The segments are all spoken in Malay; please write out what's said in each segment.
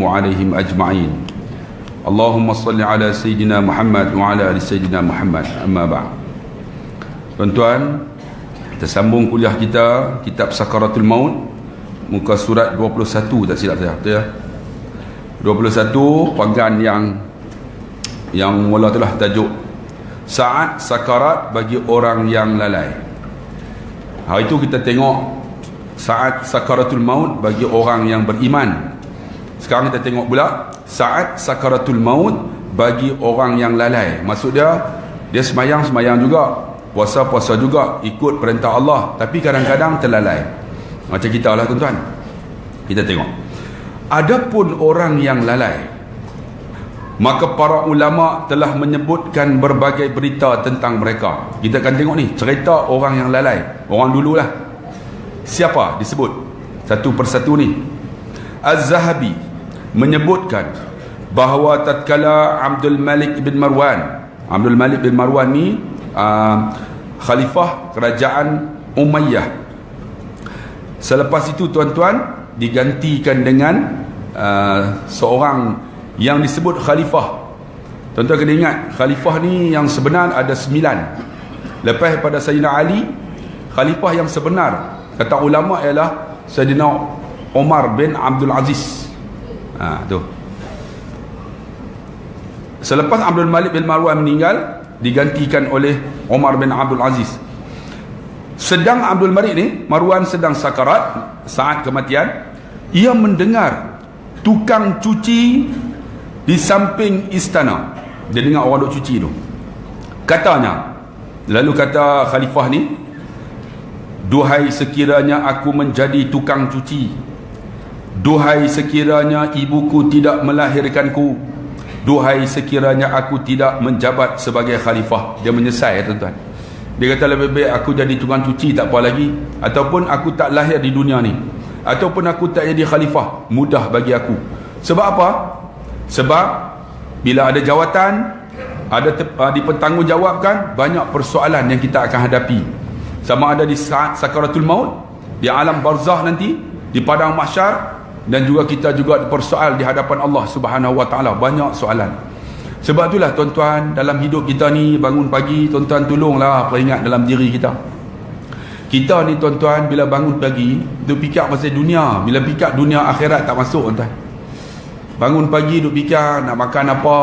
عليهم أجمعين اللهم صل على سيدنا محمد وعلى آل سيدنا محمد أما بعد. Tuan-tuan, kita sambung kuliah kita kitab Sakaratul Maut, muka surat 21 tak silap saya, betul ya? 21 panggan yang mula itulah tajuk saat sakarat bagi orang yang lalai. Hari itu kita tengok saat sakaratul maut bagi orang yang beriman. Sekarang kita tengok pula saat sakaratul maut bagi orang yang lalai. Maksud dia semayang juga, puasa juga, ikut perintah Allah, tapi kadang-kadang terlalai. Macam kita lah tuan-tuan. Kita tengok. Adapun orang yang lalai, maka para ulama telah menyebutkan berbagai berita tentang mereka. Kita akan tengok ni cerita orang yang lalai, orang dululah. Siapa disebut satu persatu ni? Az-Zahabi menyebutkan bahawa tatkala Abdul Malik bin Marwan ni khalifah kerajaan Umayyah. Selepas itu tuan-tuan digantikan dengan seorang yang disebut khalifah. Tuan-tuan kena ingat, khalifah ni yang sebenar ada 9. Lepas pada Sayyidina Ali, khalifah yang sebenar kata ulama ialah Sayyidina Umar bin Abdul Aziz. Tu. Selepas Abdul Malik bin Marwan meninggal, digantikan oleh Umar bin Abdul Aziz. Sedang Abdul Malik ni, Marwan sedang sakarat saat kematian, ia mendengar tukang cuci di samping istana. Dia dengar orang duk cuci tu. Katanya, lalu kata khalifah ni, duhai sekiranya aku menjadi tukang cuci, duhai sekiranya ibuku tidak melahirkanku, duhai sekiranya aku tidak menjabat sebagai khalifah. Dia menyesal, tuan-tuan. Dia kata lebih baik aku jadi tukang cuci tak apa lagi, ataupun aku tak lahir di dunia ni, ataupun aku tak jadi khalifah, mudah bagi aku. Sebab apa? Sebab bila ada jawatan, ada dipertanggungjawabkan, banyak persoalan yang kita akan hadapi. Sama ada di saat sakaratul maut, di alam barzah nanti, di padang mahsyar, dan juga kita juga dipersoal di hadapan Allah Subhanahu wa taala. Banyak soalan. Sebab itulah tuan-tuan, dalam hidup kita ni, bangun pagi, tuan-tuan tolonglah peringat dalam diri kita. Kita ni tuan-tuan, bila bangun pagi, duk fikir pasal dunia. Bila fikir dunia, akhirat tak masuk, tuan-tuan. Bangun pagi duk fikir nak makan apa,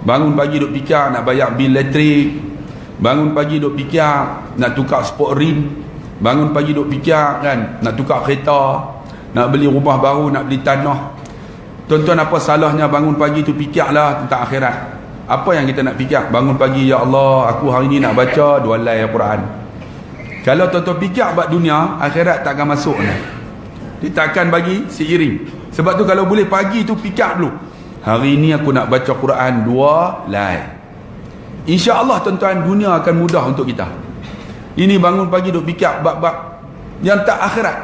bangun pagi duk fikir nak bayar bil elektrik, bangun pagi duk fikir nak tukar sport rim, bangun pagi duk fikir kan nak tukar kereta, nak beli rumah baru, nak beli tanah. Tuan-tuan, apa salahnya bangun pagi tu fikirlah tentang akhirat. Apa yang kita nak fikir? Bangun pagi, ya Allah, aku hari ni nak baca 2 helai Al-Quran. Kalau tuan-tuan fikir buat dunia, akhirat tak akan masuk. Dia takkan bagi seiring. Sebab tu kalau boleh pagi tu fikir dulu, hari ni aku nak baca Quran 2 helai. InsyaAllah tuan-tuan, dunia akan mudah untuk kita. Ini bangun pagi duk fikir bab-bab yang tak akhirat,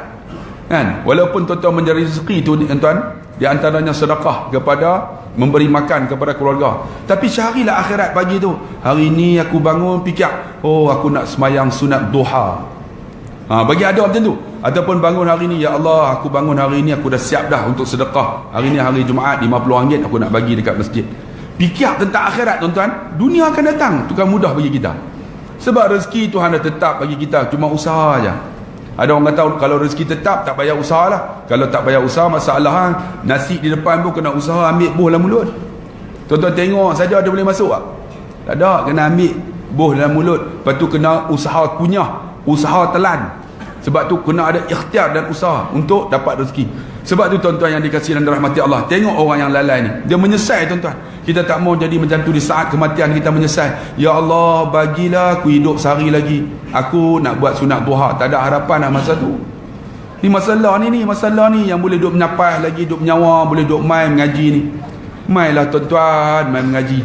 kan? Walaupun tuan-tuan mencari rezeki tu, tuan-tuan, di antaranya sedekah kepada, memberi makan kepada keluarga, tapi carilah akhirat pagi tu. Hari ni aku bangun fikir, oh aku nak semayang sunat duha. Bagi ada macam tu. Ataupun bangun hari ni, ya Allah, aku bangun hari ni, aku dah siap dah untuk sedekah. Hari ni hari Jumaat, RM50 aku nak bagi dekat masjid. Fikir tentang akhirat, tuan-tuan, dunia akan datang, tu kan mudah bagi kita. Sebab rezeki Tuhan dah tetap bagi kita, cuma usaha aja. Ada orang kata kalau rezeki tetap tak payah usaha lah. Kalau tak payah usaha, masalah nasi di depan pun kena usaha ambil buah dalam mulut. Tuan-tuan tengok saja ada boleh masuk tak? Tak ada, kena ambil buah dalam mulut. Lepas tu kena usaha kunyah, usaha telan. Sebab tu kena ada ikhtiar dan usaha untuk dapat rezeki. Sebab tu tuan-tuan yang dikasihi dan dirahmati Allah, tengok orang yang lalai ni, dia menyesal, tuan-tuan. Kita tak mau jadi macam tu di saat kematian kita menyesal. Ya Allah, bagilah aku hidup sehari lagi, aku nak buat sunat duha. Tak ada harapan dah masa tu. Ni masalah ni yang boleh duk menyapai lagi, duk menyawa, boleh duk main mengaji ni. Mainlah tuan-tuan, main mengaji.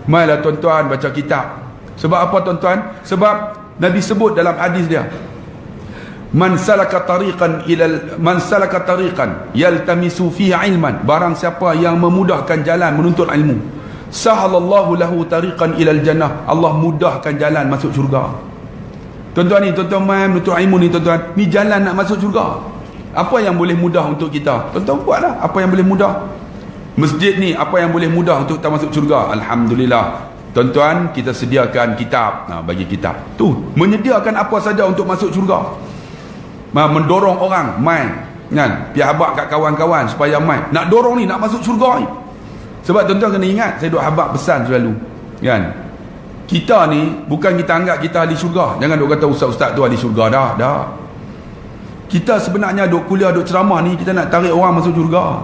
Mainlah tuan-tuan baca kitab. Sebab apa tuan-tuan? Sebab Nabi sebut dalam hadis dia, man salaka tariqan yaltamisu fihi ilman, barang siapa yang memudahkan jalan menuntut ilmu, sahalallahu lahu tariqan ilal jannah, Allah mudahkan jalan masuk syurga. Tuan-tuan ni, tuan-tuan main menuntut ilmu ni, tuan-tuan, ni jalan nak masuk syurga. Apa yang boleh mudah untuk kita? Tuan-tuan buatlah apa yang boleh mudah. Masjid ni apa yang boleh mudah untuk kita masuk syurga? Alhamdulillah. Tuan-tuan, kita sediakan kitab. Bagi kitab. Tu, menyediakan apa saja untuk masuk syurga. Mendorong orang mai, kan? Pi habaq kat kawan-kawan supaya mai. Nak dorong ni nak masuk syurga ni. Sebab tuan-tuan kena ingat, saya duk habaq pesan selalu, kan? Kita ni bukan kita anggap kita ahli syurga. Jangan duk kata ustaz-ustaz tu ahli syurga dah. Kita sebenarnya duk kuliah, duk ceramah ni, kita nak tarik orang masuk syurga.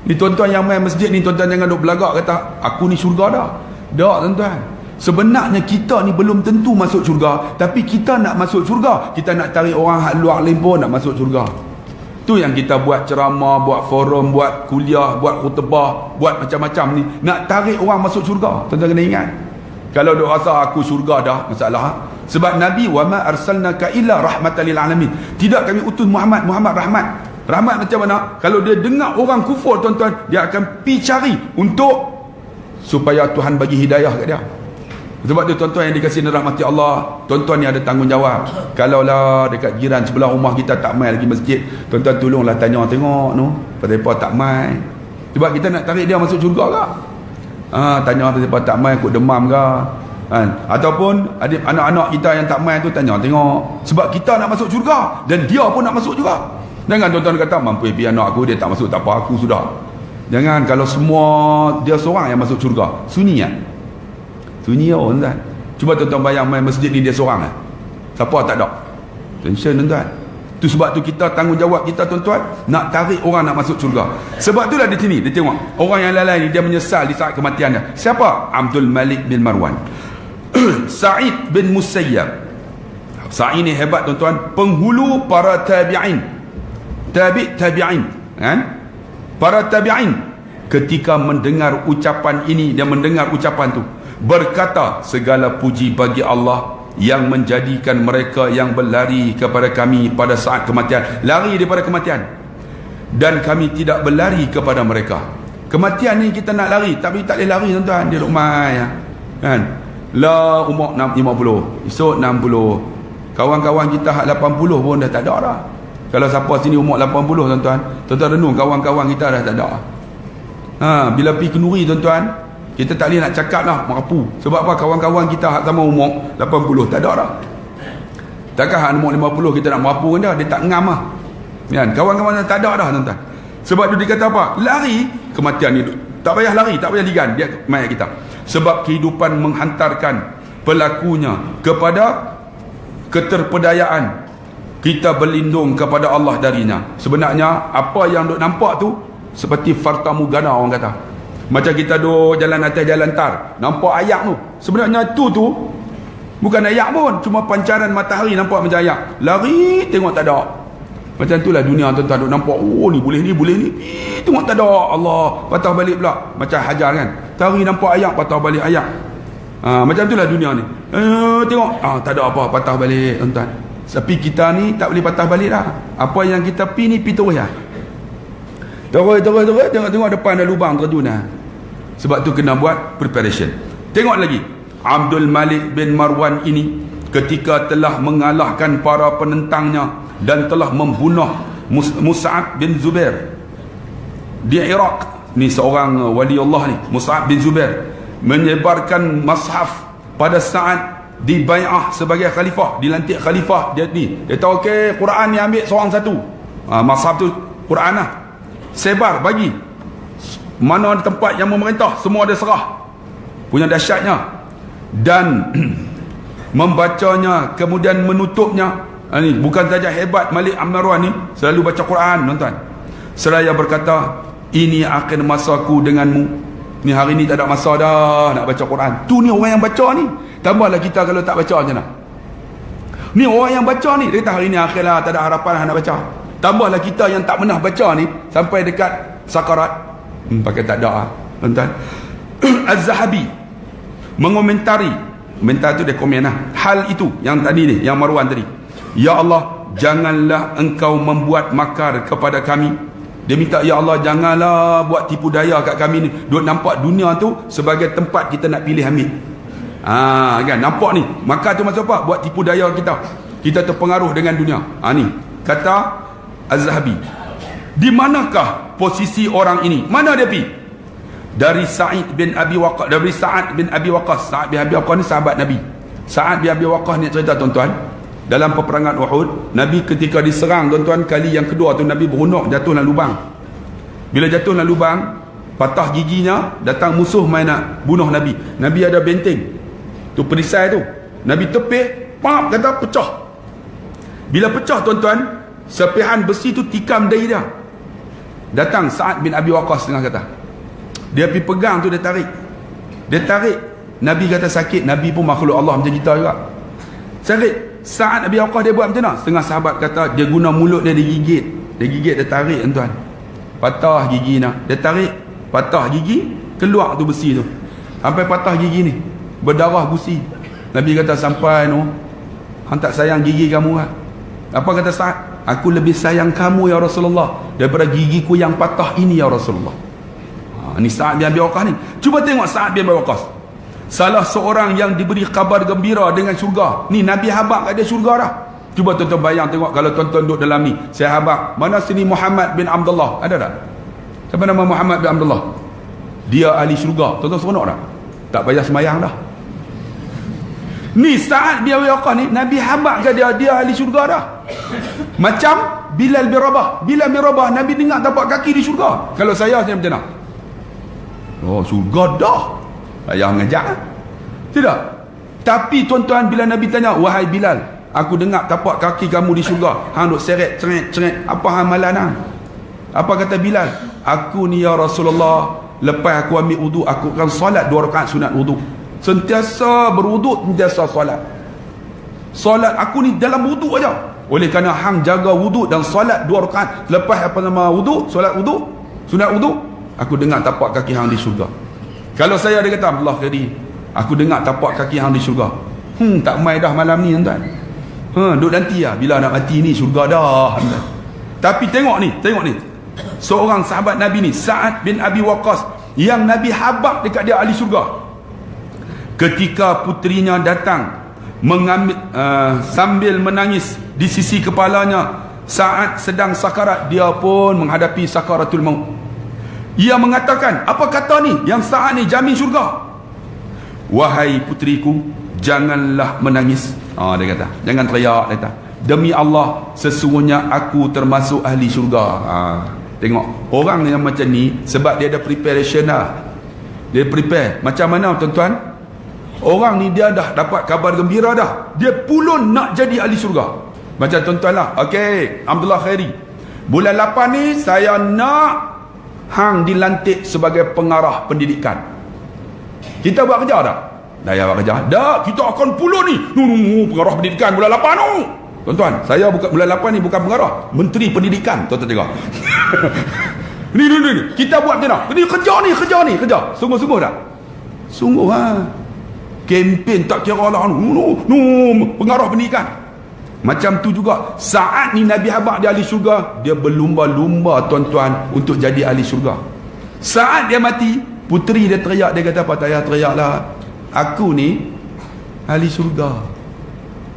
Ni tuan-tuan yang main masjid ni, tuan-tuan jangan duk belagak kata aku ni syurga dah. Tak tuan-tuan. Sebenarnya kita ni belum tentu masuk syurga, tapi kita nak masuk syurga. Kita nak tarik orang hak luar lempo nak masuk syurga. Tu yang kita buat ceramah, buat forum, buat kuliah, buat khutbah, buat macam-macam ni, nak tarik orang masuk syurga. Tuan-tuan kena ingat. Kalau duk rasa aku syurga dah, masalah. Sebab Nabi wa ma arsalnaka illa rahmatan lil alamin. Tidak kami utus Muhammad rahmat. Rahmat macam mana? Kalau dia dengar orang kufur, tuan-tuan, dia akan pi cari untuk supaya Tuhan bagi hidayah kat dia. Sebab tu tuan-tuan yang dikasihi rahmati Allah, tuan-tuan ni ada tanggungjawab. Kalaulah dekat jiran sebelah rumah kita tak mai lagi masjid, tuan-tuan tolonglah tanya tengok no, kenapa tak mai? Sebab kita nak tarik dia masuk syurga ke? Tanya kenapa tak mai, kok demam ke? Ataupun anak-anak kita yang tak mai tu tanya tengok. Sebab kita nak masuk syurga dan dia pun nak masuk juga. Jangan tuan-tuan kata mampu pi anak aku dia tak masuk, tak apa, aku sudah. Jangan, kalau semua dia seorang yang masuk syurga, sunyi kan? Sunyi tuan-tuan. Cuba tuan-tuan bayang main masjid ni dia seorang kan? Siapa tak ada? Tension tuan-tuan. Tu sebab tu kita tanggungjawab kita tuan-tuan nak tarik orang nak masuk syurga. Sebab itulah di sini dia tengok orang yang lalai ni dia menyesal di saat kematian dia. Siapa? Abdul Malik bin Marwan. Sa'id bin Musayyab. Sa'id ni hebat tuan-tuan, penghulu para tabi'in. Tabi'in, kan? Para tabi'in ketika mendengar ucapan ini, dia mendengar ucapan tu, berkata segala puji bagi Allah yang menjadikan mereka yang berlari kepada kami pada saat kematian, lari daripada kematian, dan kami tidak berlari kepada mereka. Kematian ni kita nak lari, tapi tak boleh lari tuan-tuan, dia duk mai kan. La umur 50, esok 60, kawan-kawan kita hak 80 pun dah tak ada dah. Kalau siapa sini umur 80 tuan-tuan, tuan-tuan renung kawan-kawan kita dah tak ada. Bila pergi kenduri tuan-tuan, kita tak boleh nak cakap lah merapu. Sebab apa? Kawan-kawan kita hak sama umur 80 tak ada dah. Takkan hak umur 50 kita nak merapu kan dia tak ngam lah kan? Kawan-kawan tak ada dah tuan-tuan. Sebab tu dia kata apa? Lari kematian ni, tak payah lari, tak payah ligan dia mayat kita. Sebab kehidupan menghantarkan pelakunya kepada keterpedayaan, kita berlindung kepada Allah darinya. Sebenarnya apa yang duk nampak tu seperti farta mugana orang kata. Macam kita duk jalan atas jalan tar, nampak ayak tu, sebenarnya tu bukan ayak pun, cuma pancaran matahari nampak macam ayak. Lari tengok tak ada. Macam itulah dunia tuan-tuan, duk nampak oh ni boleh ni, tengok tak ada. Allah patah balik pula macam hajar kan, tari nampak ayak, patah balik ayak. Macam itulah dunia ni. Tengok tak ada apa, patah balik tuan-tuan. Tapi kita ni tak boleh patah balik dah. Apa yang kita pi ni pi terus ya. Terus tengok depan ada lubang terjun dah. Sebab tu kena buat preparation. Tengok lagi, Abdul Malik bin Marwan ini ketika telah mengalahkan para penentangnya dan telah membunuh Mus'ab bin Zubair di Iraq. Ni seorang wali Allah ni, Mus'ab bin Zubair, menyebarkan mushaf pada saat di bai'ah sebagai khalifah, dilantik khalifah. Dia tahu okey, Quran ni ambil seorang satu, mushaf tu Quran lah, sebar bagi mana tempat yang memerintah, semua ada serah, punya dahsyatnya. Dan membacanya kemudian menutupnya. Ini bukan saja hebat Malik bin Marwan ni, selalu baca Quran tuan-tuan, seraya berkata ini akhir masaku denganmu. Ni hari ni tak ada masa dah nak baca Quran. Tu ni orang yang baca ni. Tambahlah kita kalau tak baca macam mana. Ni orang yang baca ni, dia kata hari ni akhir lah, tak ada harapan lah nak baca. Tambahlah kita yang tak pernah baca ni, sampai dekat sakarat, pakai tak ada tuan-tuan. Az-Zahabi mengomentari, komentar tu dia komen lah hal itu yang tadi ni, yang Marwan tadi. Ya Allah, janganlah engkau membuat makar kepada kami. Dia minta, ya Allah janganlah buat tipu daya kat kami ni. Duk nampak dunia tu sebagai tempat kita nak pilih ambil. Kan nampak ni, makar tu maksud apa? Buat tipu daya kita. Kita terpengaruh dengan dunia. Ni kata Az-Zahabi. Di manakah posisi orang ini? Mana dia pergi? Dari Sa'id bin Abi Waqqas. Dari Sa'ad bin Abi Waqqas. Sa'ad bin Abi Waqqas ni sahabat Nabi. Sa'ad bin Abi Waqqas ni cerita tuan-tuan, dalam peperangan Uhud, Nabi ketika diserang tuan-tuan, kali yang kedua tu Nabi berunuk jatuh dalam lubang. Bila jatuh dalam lubang, patah giginya, datang musuh main nak bunuh Nabi. Nabi ada benteng tu, perisai tu, Nabi tepih, pap, kata pecah. Bila pecah tuan-tuan, sepihan besi tu tikam dari dia. Datang Sa'ad bin Abi Waqqas tengah kata, dia pergi pegang tu, dia tarik. Nabi kata sakit. Nabi pun makhluk Allah macam kita juga, sakit. Sa'ad Abi Waqqas dia buat macam mana? Setengah sahabat kata dia guna mulut dia, dia gigit, dia tarik tuan-tuan, patah gigi nak, dia tarik, patah gigi, keluar tu besi tu, sampai patah gigi ni, berdarah busi. Nabi kata sampai no, hang tak sayang gigi kamu kan? Apa kata Sa'ad? Aku lebih sayang kamu ya Rasulullah daripada gigiku yang patah ini ya Rasulullah. Ni Sa'ad bin Abi Waqqas ni. Cuba tengok Sa'ad bin Abi Waqqas, salah seorang yang diberi kabar gembira dengan syurga. Ni Nabi habaq kat dia syurga dah. Cuba tuan-tuan bayang tengok, kalau tuan-tuan duduk dalam ni, saya habaq, mana sini Muhammad bin Abdullah, ada tak? Siapa nama Muhammad bin Abdullah? Dia ahli syurga. Tuan-tuan seronok tak? Tak payah semayang dah. Ni Sa'ad bin Abi Waqqas ni, Nabi habaq kat dia, dia ahli syurga dah. Macam Bilal bin Rabah, Nabi dengar tapak kaki di syurga. Kalau saya macam mana? Oh, syurga dah, ayah ngajak. Tidak. Tapi tuan-tuan, bila Nabi tanya, wahai Bilal, aku dengar tapak kaki kamu di syurga, hang duk seret ceret, apa amalan hang? Apa kata Bilal? Aku ni ya Rasulullah, lepas aku ambil wudu, aku akan solat 2 rakaat sunat wudu. Sentiasa berwudu, sentiasa solat. Solat aku ni dalam wudu aja. Oleh kerana hang jaga wudu dan solat 2 rakaat lepas apa nama wudu, solat wudu, sunat wudu, aku dengar tapak kaki hang di syurga. Kalau saya, dia kata, Allah kadi, aku dengar tapak kaki hang di syurga. Tak mai dah malam ni tuan. Duduk nanti lah, bila nak mati ni syurga dah. Tapi tengok ni, seorang sahabat Nabi ni, Sa'ad bin Abi Waqqas, yang Nabi habaq dekat dia ahli syurga. Ketika putrinya datang mengambil sambil menangis di sisi kepalanya, Sa'ad sedang sakarat, dia pun menghadapi sakaratul maut. Ia mengatakan, apa kata ni yang Sa'ad ni jamin syurga? Wahai putriku, janganlah menangis. Dia kata, jangan teriak. Dia kata, demi Allah, sesungguhnya aku termasuk ahli syurga. Tengok, orang yang macam ni, sebab dia ada preparation dah. Dia prepare. Macam mana tuan-tuan? Orang ni dia dah dapat kabar gembira dah, dia pulun nak jadi ahli syurga. Macam tuan-tuan lah, okey, Abdullah Khairi, bulan 8 ni saya nak hang dilantik sebagai pengarah pendidikan. Kita buat kerja tak? Saya buat kerja. Tak, kita akan pulun ni. Pengarah pendidikan bulan 8 tu. Tuan-tuan, saya bukan bulan 8 ni bukan pengarah, menteri pendidikan. Tuan-tuan tengok. Ni. Kita buat macam mana? Ni kerja ni. Sungguh-sungguh tak? Sungguh ha. Kempen tak kira lah. Pengarah pendidikan. Macam tu juga Sa'ad ni, Nabi habaq dia ahli syurga, dia berlumba-lumba tuan-tuan untuk jadi ahli syurga. Saat dia mati, puteri dia teriak, dia kata, apa tak payah teriak lah, aku ni ahli syurga.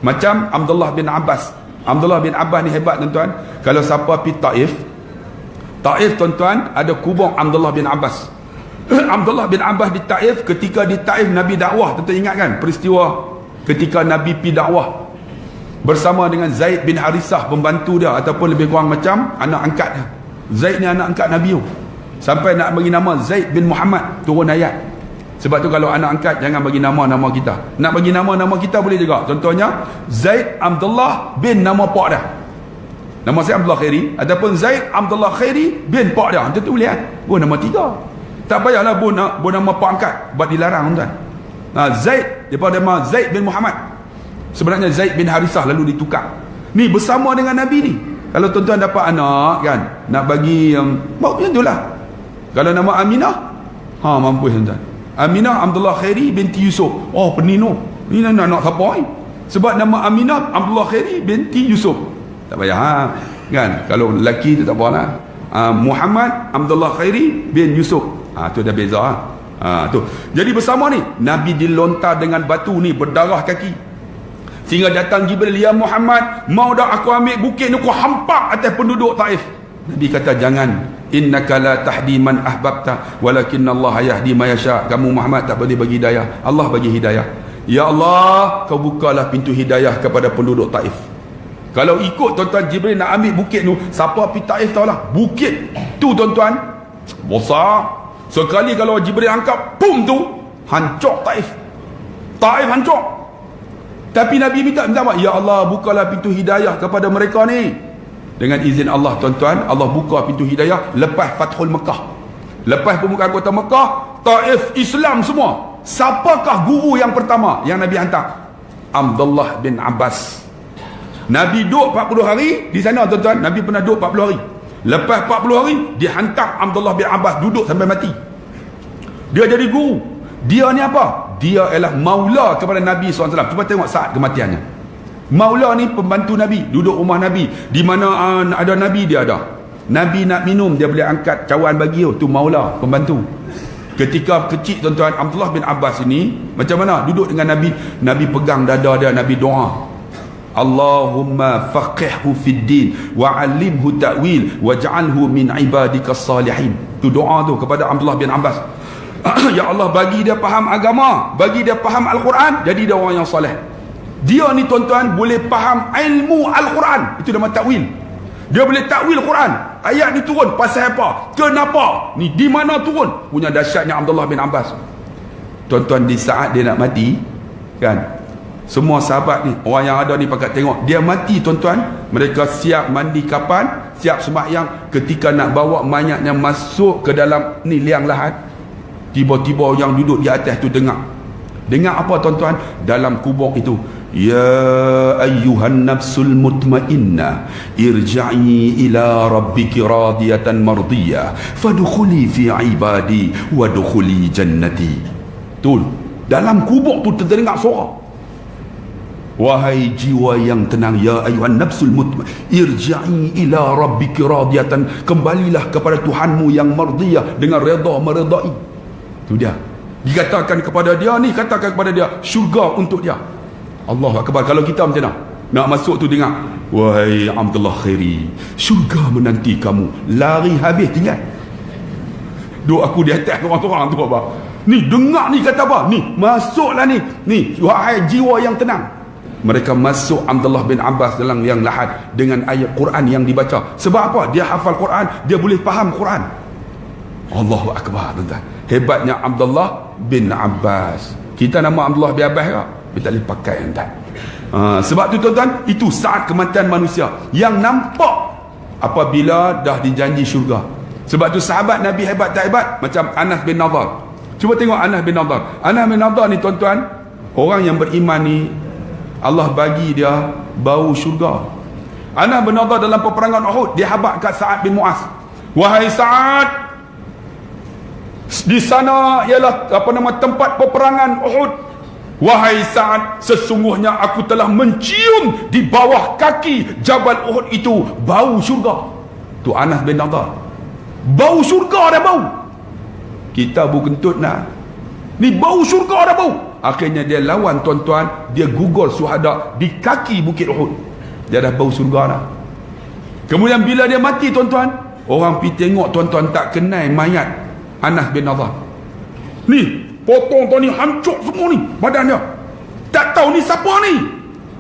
Macam Abdullah bin Abbas ni hebat tuan-tuan. Kalau siapa pergi Taif tuan-tuan, ada kubur Abdullah bin Abbas. Abdullah bin Abbas di Taif, ketika di Taif Nabi dakwah, tuan-tuan ingat kan peristiwa ketika Nabi pergi dakwah bersama dengan Zaid bin Harisah, pembantu dia ataupun lebih kurang macam anak angkat dia. Zaid ni anak angkat Nabi tu, sampai nak bagi nama Zaid bin Muhammad, turun ayat. Sebab tu kalau anak angkat jangan bagi nama-nama kita. Nak bagi nama-nama kita boleh juga. Contohnya Zaid Abdullah bin nama pak dia, nama saya Abdullah Khairi, ataupun Zaid Abdullah Khairi bin pak dia, macam tu boleh kan? Nama 3. Tak payahlah nama pak angkat, buat dilarang tuan. Zaid daripada nama Zaid bin Muhammad, sebenarnya Zaid bin Harisah, lalu ditukar. Ni bersama dengan Nabi ni. Kalau tuan-tuan dapat anak kan, nak bagi macam itulah. Kalau nama Aminah, mampu tuan-tuan. Aminah Abdullah Khairi binti Yusuf. Oh, penino. Ni anak siapa ni? Sebab nama Aminah Abdullah Khairi binti Yusuf. Tak payah kan. Kalau lelaki tu tak apa lah. Muhammad Abdullah Khairi bin Yusuf. Tu dah beza tu. Jadi bersama ni Nabi dilontar dengan batu ni, berdarah kaki. Sehingga datang Jibril, ya Muhammad, mau dah aku ambil bukit ni, aku hampak atas penduduk Taif. Nabi kata, jangan. Innaka la tahdi man ahbabta walakin Allah yahdi ma yasha. Kamu Muhammad tak boleh bagi hidayah, Allah bagi hidayah. Ya Allah, kau bukalah pintu hidayah kepada penduduk Taif. Kalau ikut tuan-tuan, Jibril nak ambil bukit tu, siapa pergi Taif tahulah, bukit tu tuan-tuan besar sekali. Kalau Jibril angkat, pum tu, hancur Taif. Taif hancur. Tapi Nabi minta apa? Ya Allah, bukalah pintu hidayah kepada mereka ni. Dengan izin Allah tuan-tuan, Allah buka pintu hidayah lepas Fathul Mekah. Lepas pembukaan kota Mekah, Taif Islam semua. Siapakah guru yang pertama yang Nabi hantar? Abdullah bin Abbas. Nabi duduk 40 hari di sana tuan-tuan. Nabi pernah duduk 40 hari. Lepas 40 hari, dihantar Abdullah bin Abbas duduk sampai mati. Dia jadi guru. Dia ni apa? Dia ialah maula kepada Nabi SAW. Cuba tengok saat kematiannya. Maula ni pembantu Nabi, duduk rumah Nabi. Di mana ada Nabi, dia ada. Nabi nak minum, dia boleh angkat cawan bagi tu maula, pembantu. Ketika kecil tuan-tuan, Abdullah bin Abbas ini macam mana? Duduk dengan Nabi. Nabi pegang dada dia, Nabi doa, Allahumma faqihhu fid din wa 'allimhu ta'wil waj'alhu min ibadikas salihin. Tu doa tu kepada Abdullah bin Abbas. Ya Allah, bagi dia faham agama, bagi dia faham Al-Quran, jadi dia orang yang soleh. Dia ni tuan-tuan boleh faham ilmu Al-Quran. Itu nama takwil. Dia boleh takwil Quran. Ayat ni turun pasal apa? Kenapa? Ni di mana turun? Punya dahsyatnya Abdullah bin Abbas. Tuan-tuan, di saat dia nak mati kan, semua sahabat ni, orang yang ada ni pakat tengok dia mati tuan-tuan. Mereka siap mandi kapan, siap sembahyang. Ketika nak bawa mayatnya masuk ke dalam ni liang lahat, tiba-tiba yang duduk di atas tu dengar apa tuan-tuan? Dalam kubur itu, ya ayyuhan nafsul mutmainnah irja'i ila rabbiki radiyatan mardiyah fadkhuli fi ibadi wadkhuli jannati. Tu dalam kubur tu terdengar suara, wahai jiwa yang tenang, ya ayyuhan nafsul mutmainnah irja'i ila rabbiki radiyatan, kembalilah kepada Tuhanmu yang mardiyah, dengan redha meredai. Tu dia dikatakan kepada dia ni, katakan kepada dia syurga untuk dia. Allahu Akbar. Kalau kita macam mana nak masuk tu, dengar, wahai Abdullah Khairi, syurga menanti kamu. Lari habis tinggal duk aku di atas orang-orang tu apa ni, dengar ni kata apa ni, masuklah ni wahai jiwa yang tenang. Mereka masuk Abdullah bin Abbas dalam yang lahat dengan ayat Quran yang dibaca. Sebab apa? Dia hafal Quran, dia boleh faham Quran. Allahu Akbar tuan-tuan. Hebatnya Abdullah bin Abbas. Kita nama Abdullah bin Abbas ke? Kita boleh pakai tuan. Sebab tu tuan-tuan, itu saat kematian manusia yang nampak apabila dah dijanji syurga. Sebab tu sahabat Nabi hebat tak hebat? Macam Anas bin Nadar. Cuba tengok Anas bin Nadar. Anas bin Nadar ni tuan-tuan, orang yang beriman ni Allah bagi dia bau syurga. Anas bin Nadar dalam peperangan Uhud, dia habaq kat Sa'ad bin Mu'az. Wahai Sa'ad, di sana ialah tempat peperangan Uhud. Wahai Sa'ad, sesungguhnya aku telah mencium di bawah kaki Jabal Uhud itu bau syurga. Tu Anas bin Nadar. Bau syurga dah bau. Kita berkentut nak, ni bau syurga dah bau. Akhirnya dia lawan tuan-tuan, dia gugur syuhada di kaki Bukit Uhud. Dia dah bau syurga dah. Kemudian bila dia mati tuan-tuan, orang pergi tengok tuan-tuan, tak kenal mayat Anas bin Nadar. Ni potong tu ni, hancur semua ni badan dia, tak tahu ni siapa ni.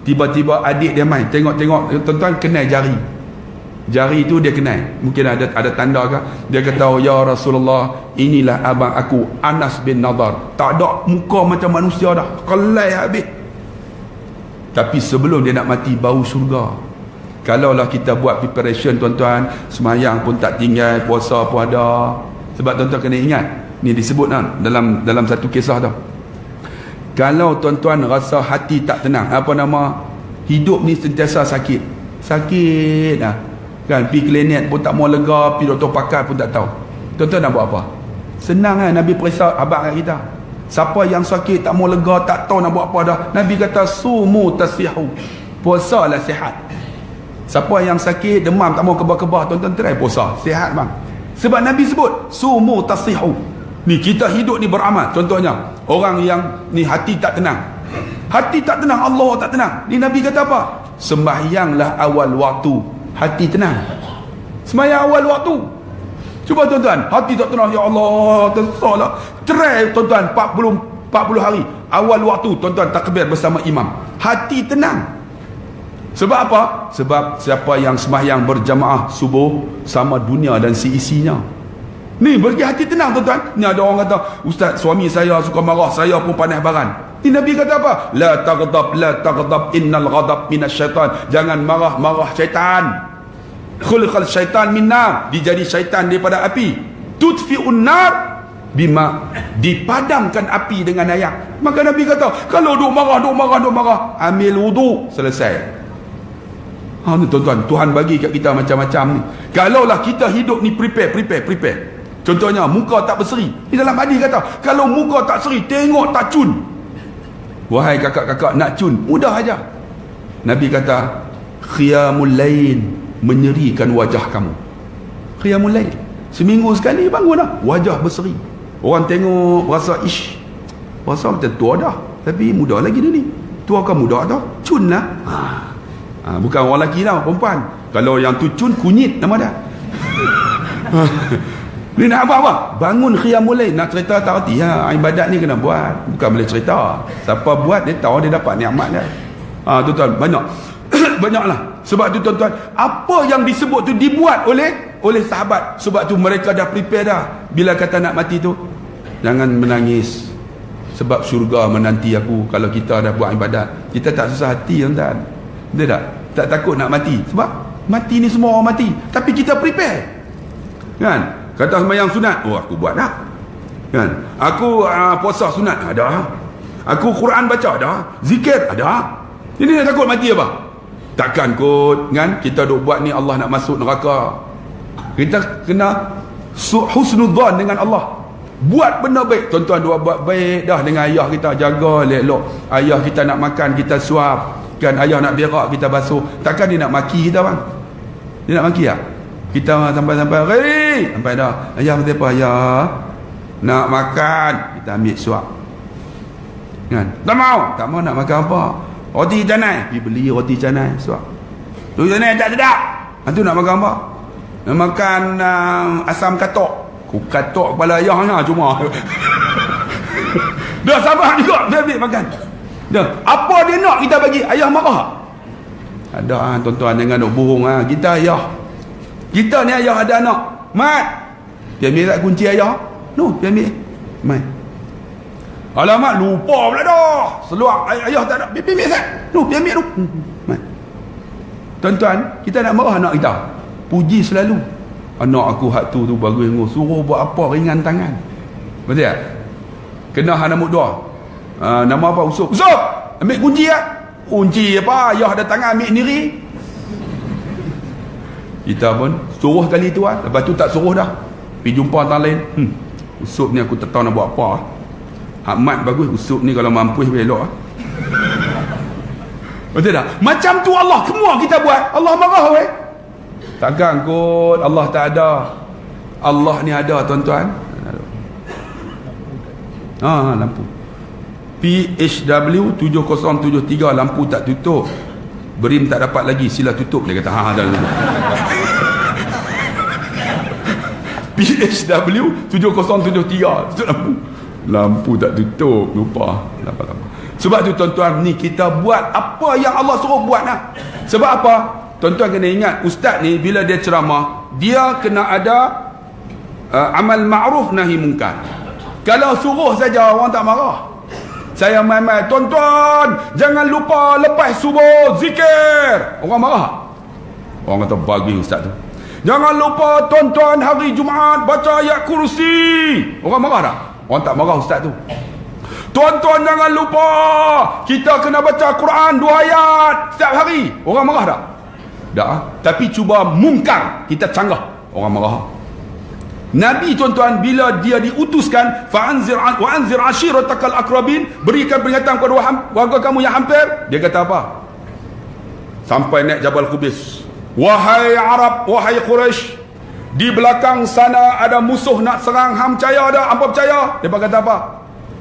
Tiba-tiba adik dia main tengok tuan-tuan, kenal jari tu, dia kenal. Mungkin ada tanda ke. Dia kata, ya Rasulullah, inilah abang aku Anas bin Nadar. Tak ada muka macam manusia dah, kelai habis. Tapi sebelum dia nak mati, bau syurga. Kalaulah kita buat preparation tuan-tuan, semayang pun tak tinggal, puasa pun ada. Sebab tuan-tuan kena ingat, ni disebut dalam satu kisah tu. Kalau tuan-tuan rasa hati tak tenang, hidup ni sentiasa sakit lah kan, pergi klinik pun tak mau lega, pergi doktor pakar pun tak tahu. Tuan-tuan nak buat apa? Senang kan, Nabi periksa abang kat kita. Siapa yang sakit tak mau lega, tak tahu nak buat apa dah, Nabi kata sumu tasihu, puasalah sihat. Siapa yang sakit demam tak mau kebah-kebah, tuan-tuan try puasa, sihat bang. Sebab Nabi sebut sumu tasihu. Ni kita hidup ni beramal. Contohnya orang yang ni hati tak tenang, Hati tak tenang, Allah tak tenang. Ni Nabi kata apa? Sembahyanglah awal waktu, hati tenang. Sembahyang awal waktu. Cuba tuan-tuan, hati tak tenang, ya Allah, tersalah. Try tuan-tuan 40 hari. Awal waktu tuan-tuan takbir bersama imam. Hati tenang. Sebab apa? Sebab siapa yang sembahyang berjamaah subuh sama dunia dan seisinya. Ni bagi hati tenang tuan-tuan. Ni ada orang kata, ustaz, suami saya suka marah, saya pun pandai baran. Ni Nabi kata apa? La taghdab, innal ghadab minasyaitan. Jangan marah syaitan. Khuliqal syaitan min nar. Dijadi syaitan daripada api. Tudfi'un nar bima, dipadamkan api dengan air. Maka Nabi kata, kalau duk marah, ambil wudu, selesai. Ni tuan-tuan, Tuhan bagi kat kita macam-macam ni. Kalaulah kita hidup ni prepare. Contohnya, muka tak berseri. Di dalam hadis kata, kalau muka tak seri, tengok tak cun. Wahai kakak-kakak, nak cun, mudah aja. Nabi kata, khiyamul lain, menyerikan wajah kamu. Khiyamul lain, seminggu sekali bangun dah, wajah berseri. Orang tengok, rasa, rasa macam tua dah, tapi muda lagi dia ni. Tua kan muda tau, cun lah. Bukan orang lelaki lah, perempuan. Kalau yang tu cun, kunyit nama dia. Ni nak apa? Bangun khiyamul lail. Nak cerita tak reti. Ibadat ni kena buat. Bukan boleh cerita. Siapa buat, dia tahu dia dapat nikmat dia. Tuan-tuan, banyak. Banyaklah. Sebab tu tuan-tuan, apa yang disebut tu dibuat oleh sahabat. Sebab tu mereka dah prepare dah. Bila kata nak mati tu, jangan menangis. Sebab syurga menanti aku. Kalau kita dah buat ibadat, kita tak susah hati, tuan-tuan. Dia tak takut nak mati. Sebab mati ni semua orang mati. Tapi kita prepare. Kan? Kata sembahyang sunat, aku buat dah. Kan? Aku puasa sunat, ada. Aku Quran baca, ada. Zikir, ada. Ini nak takut mati apa? Takkan kot, kan? Kita duk buat ni Allah nak masuk neraka. Kita kena husnudzan dengan Allah. Buat benda baik. Tuan-tuan duk buat baik dah dengan ayah kita, jaga elok. Ayah kita nak makan, kita suap. Kan, ayah nak berak, kita basuh. Takkan dia nak maki kita, bang? Dia nak maki tak? Kita sampai dah. Ayah kata apa? Ayah nak makan, kita ambil suap. Kan? Tak mau nak makan apa? Roti canai, pergi beli roti canai, suap. Roti canai tak sedap. Itu nak makan apa? Nak makan asam katok. Ku katok kepala ayahnya cuma. Dah sabar juga, dia ambil makan. Dah, apa dia nak kita bagi? Ayah marah. Ada tuan-tuan, jangan nak bohong. Kita ayah. Kita ni ayah ada anak. Mat, dia ambil kunci ayah. No, dia ambil. Mat. Alamak, lupa pula dah. Seluar ayah tak ada. Biar ambil sat. No, dia ambil tu. Mat. Tuan-tuan, kita nak marah anak kita. Puji selalu. Anak aku hak tu bagus. Suruh buat apa ringan tangan. Betul tak? Kena hana mut doa. Nama apa? Usup. Ambil kunci tak? Kunci apa? Ayah ada tangan ambil sendiri. Kita pun suruh kali tu lah. Lepas tu tak suruh dah. Pergi jumpa orang lain. Usup ni aku tak tahu nak buat apa. Hak mat bagus. Usup ni kalau mampu elok lah. Betul tak? Macam tu Allah. Semua kita buat. Allah marah weh. Takkan kot Allah tak ada. Allah ni ada tuan-tuan. Lampu PHW 7073, lampu tak tutup. Berim tak dapat lagi, sila tutup. Dia kata dah tutup. PHW 7073, tutup lampu tak tutup, lupa. Sebab tu tuan-tuan, ni kita buat apa yang Allah suruh buat lah. Sebab apa? Tuan-tuan kena ingat, ustaz ni bila dia ceramah, dia kena ada amal ma'ruf nahi munkar. Kalau suruh saja orang tak marah. Saya main-main, tuan-tuan jangan lupa lepas subuh zikir. Orang marah. Orang kata bagi ustaz tu. Jangan lupa tuan-tuan hari Jumaat baca ayat kursi. Orang marah tak? Orang tak marah ustaz tu. Tuan-tuan jangan lupa kita kena baca Quran 2 ayat setiap hari. Orang marah tak? Tak. Tapi cuba mungkar, kita canggah. Orang marah. Nabi tuan-tuan bila dia diutuskan fa'anzir ashiratakal akrabin, berikan peringatan kepada warga kamu yang hampir, dia kata apa? Sampai naik Jabal Qubis, wahai Arab, wahai Quraisy, di belakang sana ada musuh nak serang, hang percaya ada? Hampa percaya? Dia kata apa?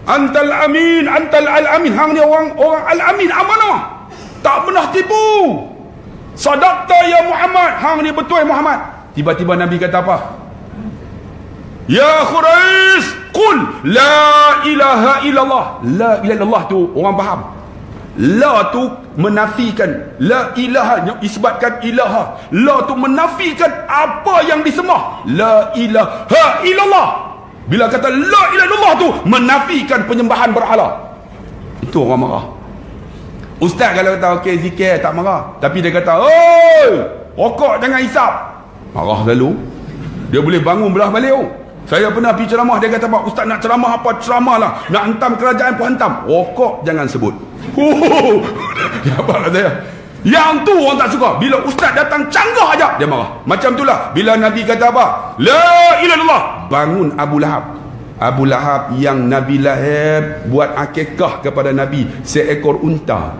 Antal amin, antal al-amin. Hang ni orang al-amin, amanah. Tak pernah tipu. Sadaqta ya Muhammad. Hang ni betul Muhammad. Tiba-tiba Nabi kata apa? Ya Quraisy, qul la ilaha illallah. La ilaha illallah tu orang faham. La tu menafikan, la ilaha isbatkan ilaha. La tu menafikan apa yang disembah. La ilaha illallah. Bila kata la ilaha illallah tu menafikan penyembahan berhala. Itu orang marah. Ustaz kalau kata okey zikir tak marah, tapi dia kata oi, rokok jangan hisap, marah lalu. Dia boleh bangun belah balik. Saya pernah pergi ceramah, dia kata pak ustaz nak ceramah apa ceramahlah, nak hantam kerajaan pun hantam, rokok jangan sebut. Dia apa kata saya? Yang tu orang tak suka. Bila ustaz datang canggah aja dia marah. Macam itulah bila Nabi kata apa? La ilaha illallah, bangun Abu Lahab. Abu Lahab yang Nabi lahir buat akikah kepada Nabi seekor unta.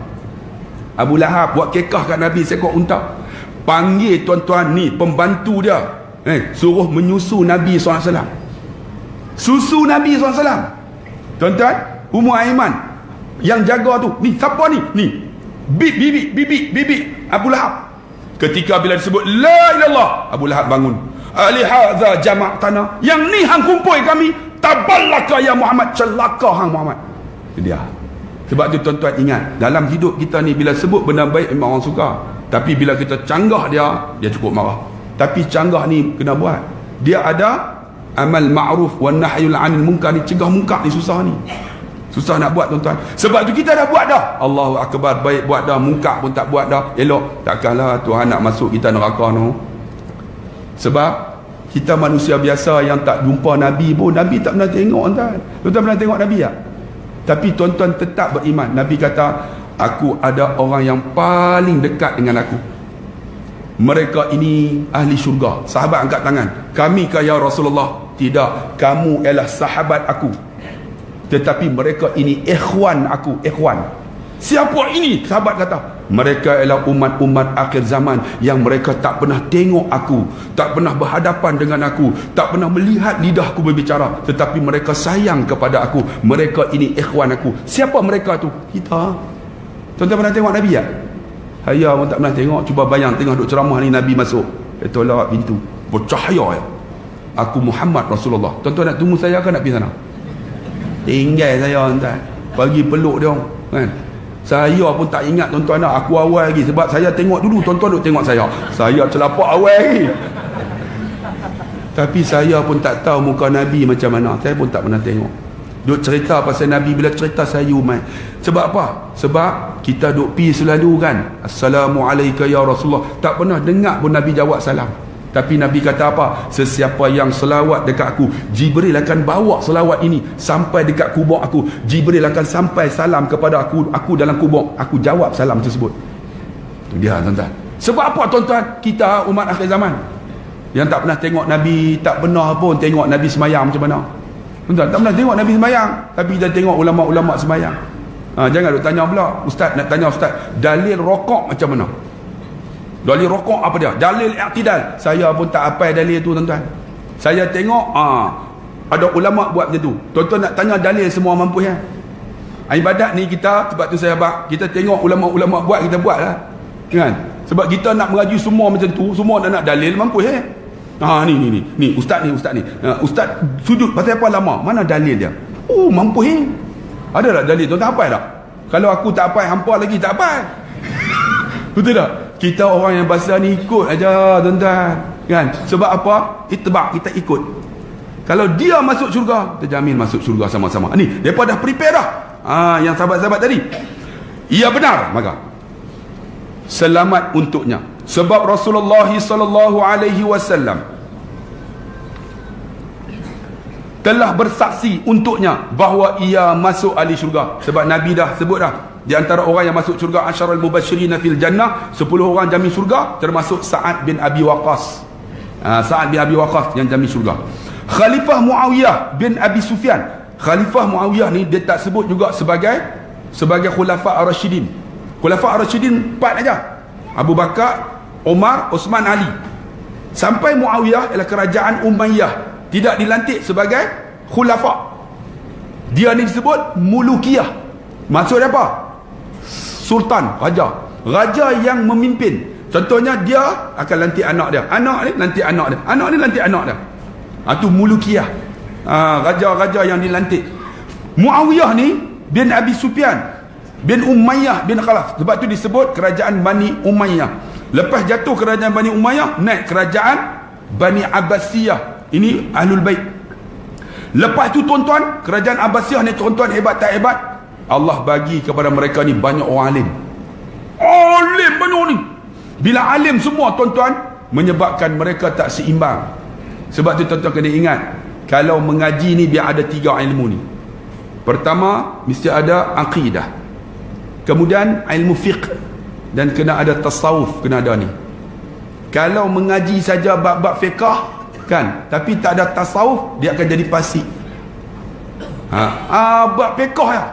Abu Lahab buat kekah kat Nabi seekor unta. Panggil tuan-tuan ni pembantu dia, suruh menyusu Nabi SAW. Susu Nabi SAW. Tuan-tuan, Ummu Aiman yang jaga tu, ni siapa ni? Ni bibi Abu Lahab. Ketika bila disebut la ilallah, Abu Lahab bangun. Alihadza jama'tana, yang ni hang kumpul kami. Taballaka ya Muhammad, celaka hang Muhammad. Itu dia. Sebab tu tuan-tuan ingat, dalam hidup kita ni bila sebut benda baik memang orang suka, tapi bila kita canggah dia cukup marah. Tapi canggah ni kena buat. Dia ada amal ma'ruf wa nahyul 'anil munkar, dicegah munkar ni susah ni. Susah nak buat tuan-tuan. Sebab tu kita dah buat dah. Allahu akbar, baik buat dah, munkar pun tak buat dah. Elok. Takkanlah Tuhan nak masuk kita neraka no. Sebab kita manusia biasa yang tak jumpa Nabi pun, Nabi tak pernah tengok tuan. Tuan-tuan pernah tengok Nabi tak? Tapi tuan-tuan tetap beriman. Nabi kata, aku ada orang yang paling dekat dengan aku. Mereka ini ahli syurga. Sahabat angkat tangan. Kami kah ya Rasulullah? Tidak. Kamu ialah sahabat aku. Tetapi mereka ini ikhwan aku. Ikhwan. Siapa ini? Sahabat kata, mereka ialah umat-umat akhir zaman yang mereka tak pernah tengok aku, tak pernah berhadapan dengan aku, tak pernah melihat lidahku berbicara, tetapi mereka sayang kepada aku. Mereka ini ikhwan aku. Siapa mereka tu? Kita. Tuan-tuan pernah tengok Nabi tak? Saya pun tak pernah tengok. Cuba bayang tengah duk ceramah ni, Nabi masuk, dia tolak pintu, bercahaya ya. Aku Muhammad Rasulullah. Tuan-tuan nak tunggu saya ke nak pergi sana? Tinggal saya tuan-tuan. Bagi peluk dia kan. Saya pun tak ingat tuan-tuan nak aku awal lagi. Sebab saya tengok dulu, tuan-tuan duk tengok saya. Saya celapak awal lagi. Tapi saya pun tak tahu muka Nabi macam mana. Saya pun tak pernah tengok. Duk cerita pasal Nabi, bila cerita saya umai. Sebab apa? Sebab kita duk pi selalu kan, Assalamualaikum ya Rasulullah. Tak pernah dengar pun Nabi jawab salam. Tapi Nabi kata apa? Sesiapa yang selawat dekat aku, Jibril akan bawa selawat ini sampai dekat kubur aku. Jibril akan sampai salam kepada aku dalam kubur. Aku jawab salam tersebut. Itu dia tuan-tuan. Sebab apa tuan-tuan? Kita umat akhir zaman yang tak pernah tengok Nabi, tak pernah pun tengok Nabi semayang macam mana. Tuan-tuan, tak pernah tengok Nabi semayang, tapi kita tengok ulama-ulama semayang. Jangan duk tanya pula, ustaz nak tanya ustaz, dalil rokok macam mana? Dalil rokok apa dia? Dalil i'tidal. Saya pun tak apa dalil tu tuan-tuan. Saya tengok ada ulama buat macam tu. Tuan-tuan nak tanya dalil semua mampu ya. Ibadat ni kita, sebab tu saya kita tengok ulama-ulama buat, kita buat lah. Kan? Sebab kita nak mengaji semua macam tu, semua nak dalil mampu ya. Ni ustaz ni. Ustaz sujud pasal apa lama? Mana dalil dia? Oh, mampu ya. Ada tak dalil? Tuan-tuan apa tak? Kalau aku tak apa, hampa lagi tak apa. Betul tak? Kita orang yang bahasa ni ikut aja tuan-tuan. Kan? Sebab apa? Itbak, kita ikut. Kalau dia masuk syurga, kita jamin masuk syurga sama-sama. Ni, mereka dah prepare dah. Yang sahabat-sahabat tadi. Ia benar, maka selamat untuknya. Sebab Rasulullah SAW telah bersaksi untuknya bahawa ia masuk ahli syurga. Sebab Nabi dah sebut dah, di antara orang yang masuk syurga, asyarul mubasyirin fil jannah, 10 orang jamin syurga, termasuk Sa'ad bin Abi Waqqas. Sa'ad bin Abi Waqqas yang jamin syurga. Khalifah Muawiyah bin Abi Sufyan. Khalifah Muawiyah ni dia tak sebut juga sebagai Khulafa ar-Rasyidin. Khulafa ar-Rasyidin 4 aja. Abu Bakar, Umar, Osman, Ali. Sampai Muawiyah ialah kerajaan Umayyah tidak dilantik sebagai khulafa. Dia ni disebut mulukiyah. Maksud apa? Sultan, raja yang memimpin. Contohnya dia akan lantik anak dia, anak ni lantik anak dia, anak ni lantik anak dia. Itu mulukiyah. Raja-raja yang dilantik. Muawiyah ni bin Abi Sufyan bin Umayyah bin Khalaf. Sebab tu disebut kerajaan Bani Umayyah. Lepas jatuh kerajaan Bani Umayyah, naik kerajaan Bani Abbasiyah. Ini Ahlul Bait. Lepas tu tuan-tuan, kerajaan Abbasiyah ni tuan-tuan hebat tak hebat? Allah bagi kepada mereka ni banyak orang alim. Alim banyak ni. Bila alim semua tuan-tuan, menyebabkan mereka tak seimbang. Sebab tu tuan-tuan kena ingat, kalau mengaji ni biar ada 3 ilmu ni. Pertama, mesti ada aqidah. Kemudian ilmu fiqh, dan kena ada tasawuf, kena ada ni. Kalau mengaji saja bab-bab fiqh kan, tapi tak ada tasawuf, dia akan jadi pasik. Bab fiqh ya,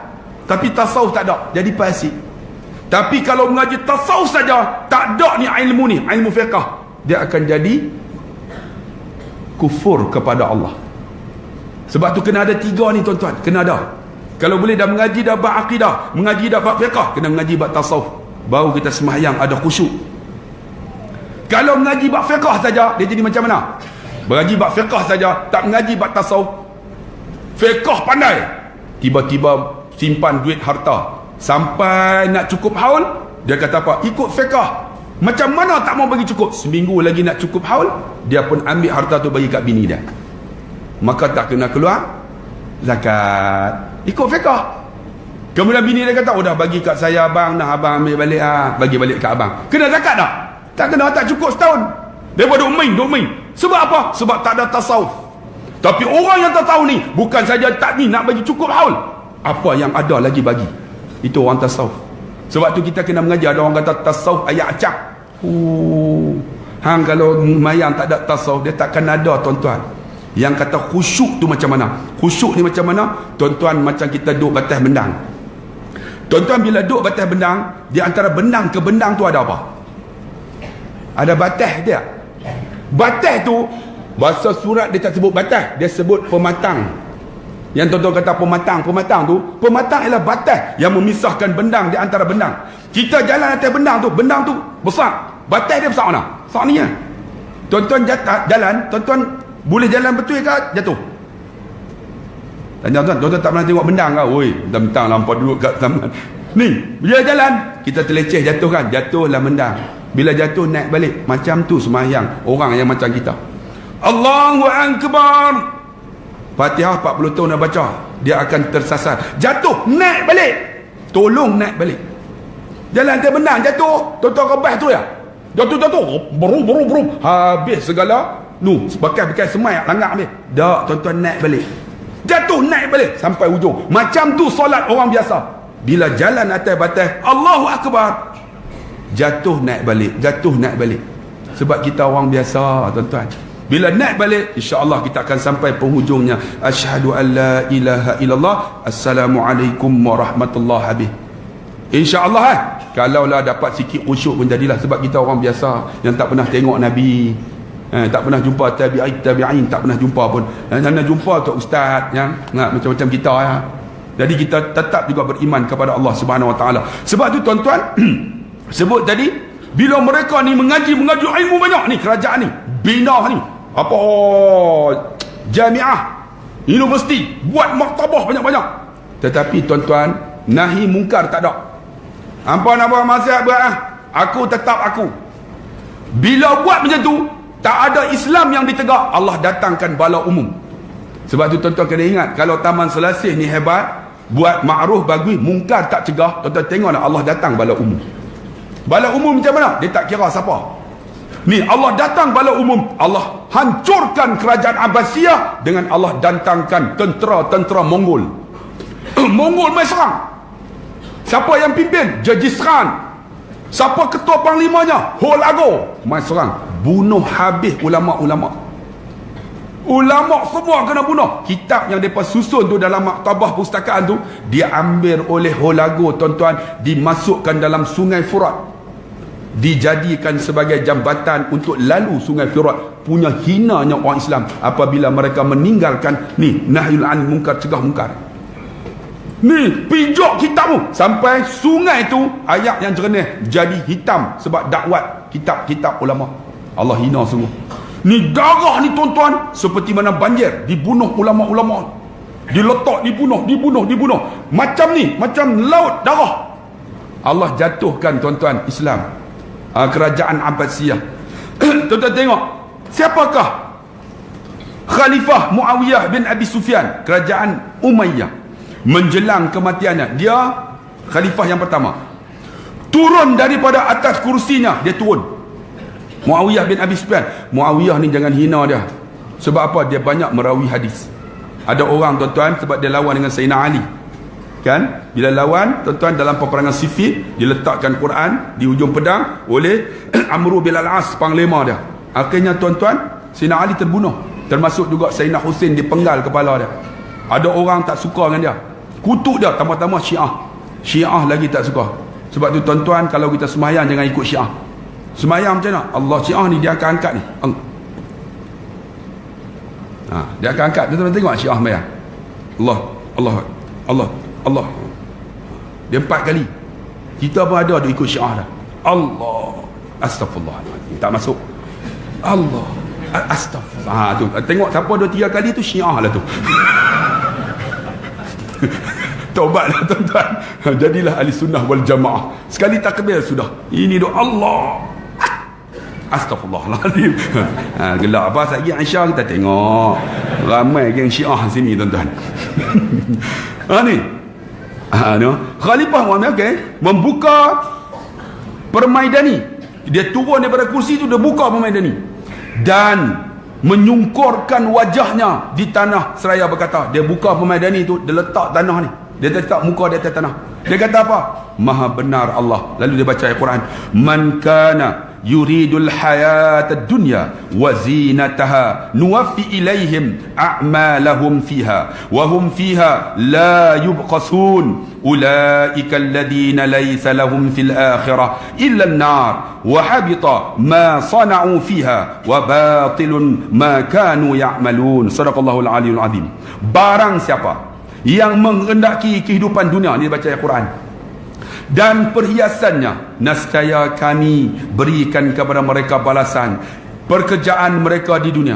tapi tasawuf tak ada, jadi pasik. Tapi kalau mengaji tasawuf saja, tak ada ni ilmu ni, ilmu fiqh, dia akan jadi kufur kepada Allah. Sebab tu kena ada 3 ni tuan-tuan, kena ada. Kalau boleh dah mengaji dah bab akidah, mengaji dah bab fiqh, kena mengaji bab tasawuf, baru kita sembahyang ada khusyuk. Kalau mengaji bab fiqh saja, dia jadi macam mana? Mengaji bab fiqh saja, tak mengaji bab tasawuf. Fiqh pandai, tiba-tiba simpan duit harta sampai nak cukup haul, dia kata apa? Ikut fiqh. Macam mana tak mau bagi cukup? Seminggu lagi nak cukup haul, dia pun ambil harta tu bagi kat bini dia. Maka tak kena keluar zakat. Ikut fiqh. Kemudian bini dia kata, oh dah bagi kat saya abang, dah abang ambil balik, bagi balik kat abang. Kena zakat tak? Tak kena, tak cukup setahun. Dia duk main. Sebab apa? Sebab tak ada tasawuf. Tapi orang yang tak tahu ni, bukan saja tak ni nak bagi cukup haul, apa yang ada lagi bagi. Itu orang tasawuf. Sebab tu kita kena mengajar. Ada orang kata tasawuf ayat acak. Kalau mayang tak ada tasawuf, dia takkan ada tuan-tuan. Yang kata khusyuk tu macam mana? Khusyuk ni macam mana? Tuan-tuan, macam kita duduk batas bendang. Tuan-tuan bila duduk batas bendang, di antara bendang ke bendang tu ada apa? Ada batas dia. Batas tu, bahasa surat dia tak sebut batas, dia sebut pematang. Yang tuan-tuan kata pematang tu, pematang ialah batas yang memisahkan bendang di antara bendang. Kita jalan atas bendang tu besar. Batas dia besar mana? Besar ni ya. Tuan-tuan jalan, tuan-tuan boleh jalan betul ke jatuh? Tanya tuan-tuan tak pernah tengok bendang ke? Oi, bentang lampau duduk kat taman. Ni, bila jalan, kita terleceh jatuh kan? Jatuhlah bendang. Bila jatuh naik balik. Macam tu sembahyang orang yang macam kita. Allahu Akbar. Fatihah 40 tahun dah baca, dia akan tersasar. Jatuh, naik balik. Tolong naik balik. Jalan atas bendang, jatuh. Tuan-tuan rebah tu ya? Jatuh. Beru. Habis segala. Bekas semai langgar habis. Tak, tuan-tuan naik balik. Jatuh, naik balik sampai ujung. Macam tu solat orang biasa. Bila jalan atas batas, Allahu Akbar, jatuh naik balik. Sebab kita orang biasa tuan-tuan. Bila naik balik, insya-Allah kita akan sampai penghujungnya. Asyhadu an la ilaha illallah, assalamualaikum warahmatullahi habis. Insya-Allah kalaulah dapat sikit khusyuk pun jadilah. Sebab kita orang biasa yang tak pernah tengok Nabi, tak pernah jumpa tabi'in, tak pernah jumpa pun. Nak jumpa tu ustaz yang macam-macam kita ya. Jadi kita tetap juga beriman kepada Allah Subhanahu Wa Taala. Sebab tu tuan-tuan sebut tadi, bila mereka ni mengaji ilmu banyak ni, kerajaan ni bina ni apa jamiah, universiti, buat maktabah banyak-banyak. Tetapi tuan-tuan, nahi mungkar tak ada. Hampa nak buat maksiat buat aku tetap aku. Bila buat macam tu, tak ada Islam yang ditegak, Allah datangkan bala umum. Sebab tu tuan-tuan kena ingat, kalau Taman Selasih ni hebat, buat ma'ruf bagus, mungkar tak cegah, tuan-tuan tengok nak Allah datang bala umum. Bala umum macam mana? Dia tak kira siapa. Ni Allah datang bala umum, Allah hancurkan kerajaan Abbasiyah dengan Allah datangkan tentera Mongol. Mongol mai serang. Siapa yang pimpin? Genghis Khan. Siapa ketua panglimanya? Holago. Mai serang, bunuh habis ulama-ulama. Ulama semua kena bunuh. Kitab yang mereka susun tu dalam maktabah pustakaan tu, dia ambil oleh Holago tuan-tuan, dimasukkan dalam sungai Furat, dijadikan sebagai jambatan untuk lalu sungai Furat. Punya hinanya orang Islam apabila mereka meninggalkan ni nahyul an munkar, cegah munkar. Ni pijak kitab tu sampai sungai tu ayat yang jernih jadi hitam sebab dakwat kitab-kitab ulama. Allah hina sungguh. Ni darah ni tuan-tuan seperti mana banjir, dibunuh ulama-ulama, diletak, dibunuh. Macam ni, macam laut darah. Allah jatuhkan tuan-tuan Islam, kerajaan Abbasiyah. Tuan-tuan tengok siapakah Khalifah Muawiyah bin Abi Sufyan, kerajaan Umayyah. Menjelang kematiannya, dia khalifah yang pertama, turun daripada atas kursinya, dia turun. Muawiyah bin Abi Sufyan. Muawiyah ni jangan hina dia. Sebab apa? Dia banyak merawi hadis. Ada orang tuan-tuan sebab dia lawan dengan Sayyidina Ali, kan? Bila lawan tuan-tuan dalam peperangan Siffin, diletakkan Quran di hujung pedang oleh Amr bin al-As, panglima dia. Akhirnya tuan-tuan Sayyidina Ali terbunuh, termasuk juga Sayyidina Husain dipenggal kepala dia. Ada orang tak suka dengan dia, kutuk dia, tambah-tambah Syiah lagi tak suka. Sebab tu tuan-tuan, kalau kita semayang jangan ikut Syiah. Semayang macam mana? Allah, Syiah ni dia akan angkat ni, dia akan angkat. Tuan-tuan tengok Syiah semayang, Allah, dia 4 kali. Kita pun ada ikut Syiah dah. Allah, astagfirullahaladzim, tak masuk. Allah, astagfirullah. Tu tengok siapa 2-3 kali tu Syiah lah tu. Taubatlah tuan-tuan, jadilah ahli sunnah wal jamaah. Sekali takbir sudah, ini doa Allah, astagfirullahaladzim. Gelak apa lagi Aisyah, kita tengok ramai geng Syiah sini tuan-tuan. Ni Khalifah Muhammad, membuka Permaidani. Dia turun daripada kursi tu, dia buka Permaidani dan menyungkurkan wajahnya di tanah seraya berkata, dia buka Permaidani tu, dia letak tanah ni, dia letak muka di atas tanah. Dia kata apa? Maha benar Allah. Lalu dia baca ayat Quran, man kana yuridul hayatad dunya wa zinataha nuwaffi ilaihim a'malahum fiha wa hum fiha la yubqasun ulaika alladhina laysa lahum fil akhirah illa an-nar wa habita ma sana'u fiha wa batilun ma kanu ya'malun. Sadaqallahul aliyul azim. Barang siapa yang menghendaki kehidupan dunia, ni baca ayat Quran, dan perhiasannya, nescaya kami berikan kepada mereka balasan pekerjaan mereka di dunia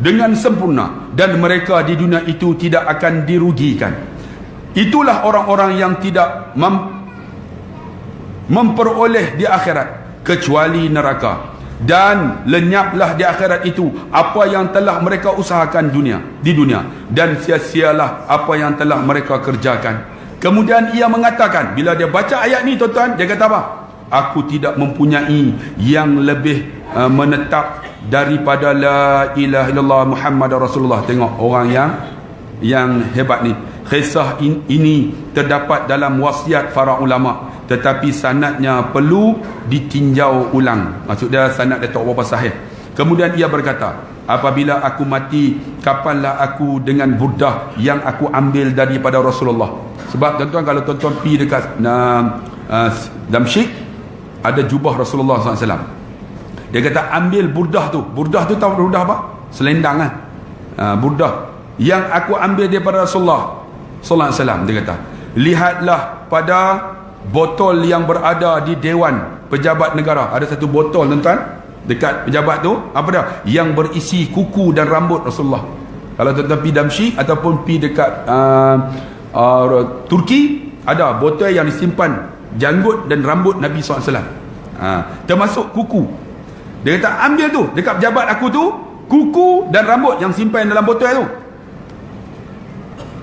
dengan sempurna, dan mereka di dunia itu tidak akan dirugikan. Itulah orang-orang yang tidak memperoleh di akhirat kecuali neraka, dan lenyaplah di akhirat itu apa yang telah mereka usahakan di dunia, dan sia-sialah apa yang telah mereka kerjakan. Kemudian ia mengatakan, bila dia baca ayat ni tuan-tuan, dia kata apa? Aku tidak mempunyai yang lebih menetap daripada la ilaha illallah Muhammad Rasulullah. Tengok orang yang hebat ni. Kisah ini terdapat dalam wasiat para ulama, tetapi sanadnya perlu ditinjau ulang. Maksud dia sanad dia tak berapa sahih. Kemudian ia berkata, apabila aku mati, kapanlah aku dengan burdah yang aku ambil daripada Rasulullah. Sebab tuan-tuan, kalau tuan-tuan pergi dekat Damsyik, ada jubah Rasulullah SAW. Dia kata ambil burdah tu. Burdah tu tahu burdah apa? Selendang kan? Burdah yang aku ambil daripada Rasulullah sallallahu alaihi wasallam. Dia kata, lihatlah pada botol yang berada di Dewan Pejabat Negara. Ada satu botol tuan-tuan dekat pejabat tu, apa dia? Yang berisi kuku dan rambut Rasulullah. Kalau tuan-tuan pergi Damsyik ataupun pergi dekat Turki, ada botol yang disimpan janggut dan rambut Nabi SAW, termasuk kuku. Dia kata ambil tu dekat pejabat aku tu, kuku dan rambut yang simpan dalam botol tu.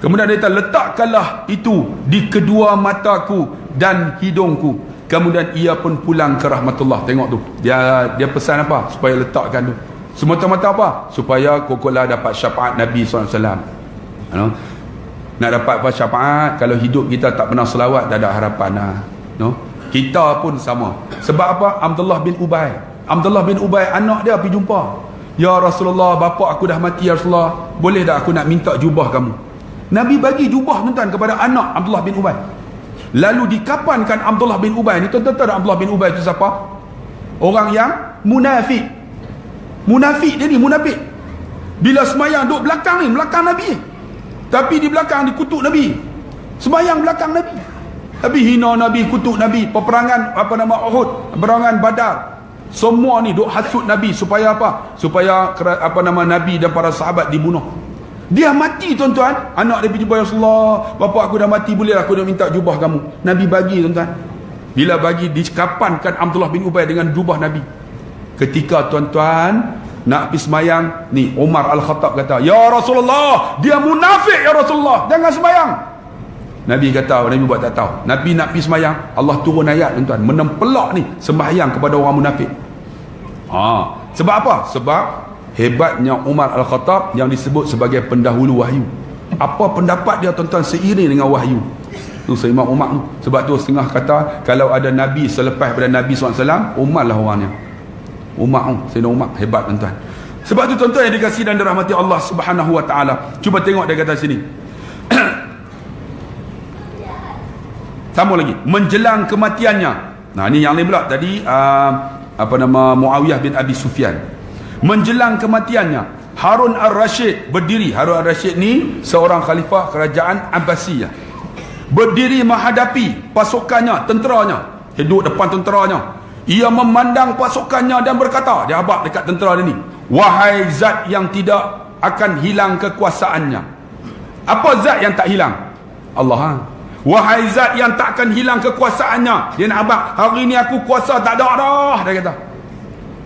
Kemudian dia kata, letakkanlah itu di kedua mataku dan hidungku. Kemudian ia pun pulang ke rahmatullah. Tengok tu, dia pesan apa? Supaya letakkan tu. Semata-mata apa? Supaya kokolah dapat syafaat Nabi SAW. Nak dapat apa syafaat? Kalau hidup kita tak pernah selawat, tak ada harapan lah. Kita pun sama. Sebab apa? Abdullah bin Ubay, anak dia pergi jumpa, ya Rasulullah, bapa aku dah mati ya Rasulullah, boleh tak aku nak minta jubah kamu? Nabi bagi jubah tuan-tuan kepada anak Abdullah bin Ubay. Lalu dikapankan Abdullah bin Ubay ni. Tuan-tuan tahu Abdullah bin Ubay itu siapa? Orang yang munafik. Munafik dia ni, munafik. Bila semayang duduk belakang Nabi, tapi di belakang dikutuk Nabi. Sembahyang belakang Nabi. Nabi hina Nabi, kutuk Nabi, peperangan Uhud, peperangan Badar. Semua ni duk hasut Nabi supaya apa? Supaya Nabi dan para sahabat dibunuh. Dia mati tuan-tuan. Anak dia pergi jumpa Rasulullah, bapa aku dah mati, boleh aku dah minta jubah kamu. Nabi bagi tuan-tuan. Bila bagi, dikapankan Abdullah bin Ubay dengan jubah Nabi. Ketika tuan-tuan nak pergi semayang, ni Umar Al-Khattab kata, ya Rasulullah, dia munafik ya Rasulullah, jangan semayang. Nabi kata, Nabi buat tak tahu. Nabi nak pergi semayang, Allah turun ayat tuan-tuan, menempelak ni sembahyang kepada orang munafik. Sebab apa? Sebab hebatnya Umar Al-Khattab yang disebut sebagai pendahulu wahyu. Apa pendapat dia tuan-tuan seiring dengan wahyu tu Sayyidina Umar tu. Sebab tu setengah kata kalau ada Nabi selepas pada Nabi SAW, Umar lah orangnya. Umar tu, Sayyidina Umar hebat tuan-tuan. Sebab tu tuan-tuan yang dikasihi dan dirahmati Allah Subhanahu Wa Taala, cuba tengok dia kata sini. Sambung lagi, menjelang kematiannya. Nah, ni yang lain pula tadi Muawiyah bin Abi Sufyan. Menjelang kematiannya, Harun Ar-Rasyid berdiri. Harun Ar-Rasyid ni seorang khalifah kerajaan Abbasiyah. Berdiri menghadapi pasukannya, tenteranya. Duduk depan tenteranya. Ia memandang pasukannya dan berkata, dia habaq dekat tentera dia ni, wahai zat yang tidak akan hilang kekuasaannya. Apa zat yang tak hilang? Allah. Wahai zat yang tak akan hilang kekuasaannya. Dia nak habaq, hari ni aku kuasa tak ada dah, dia kata.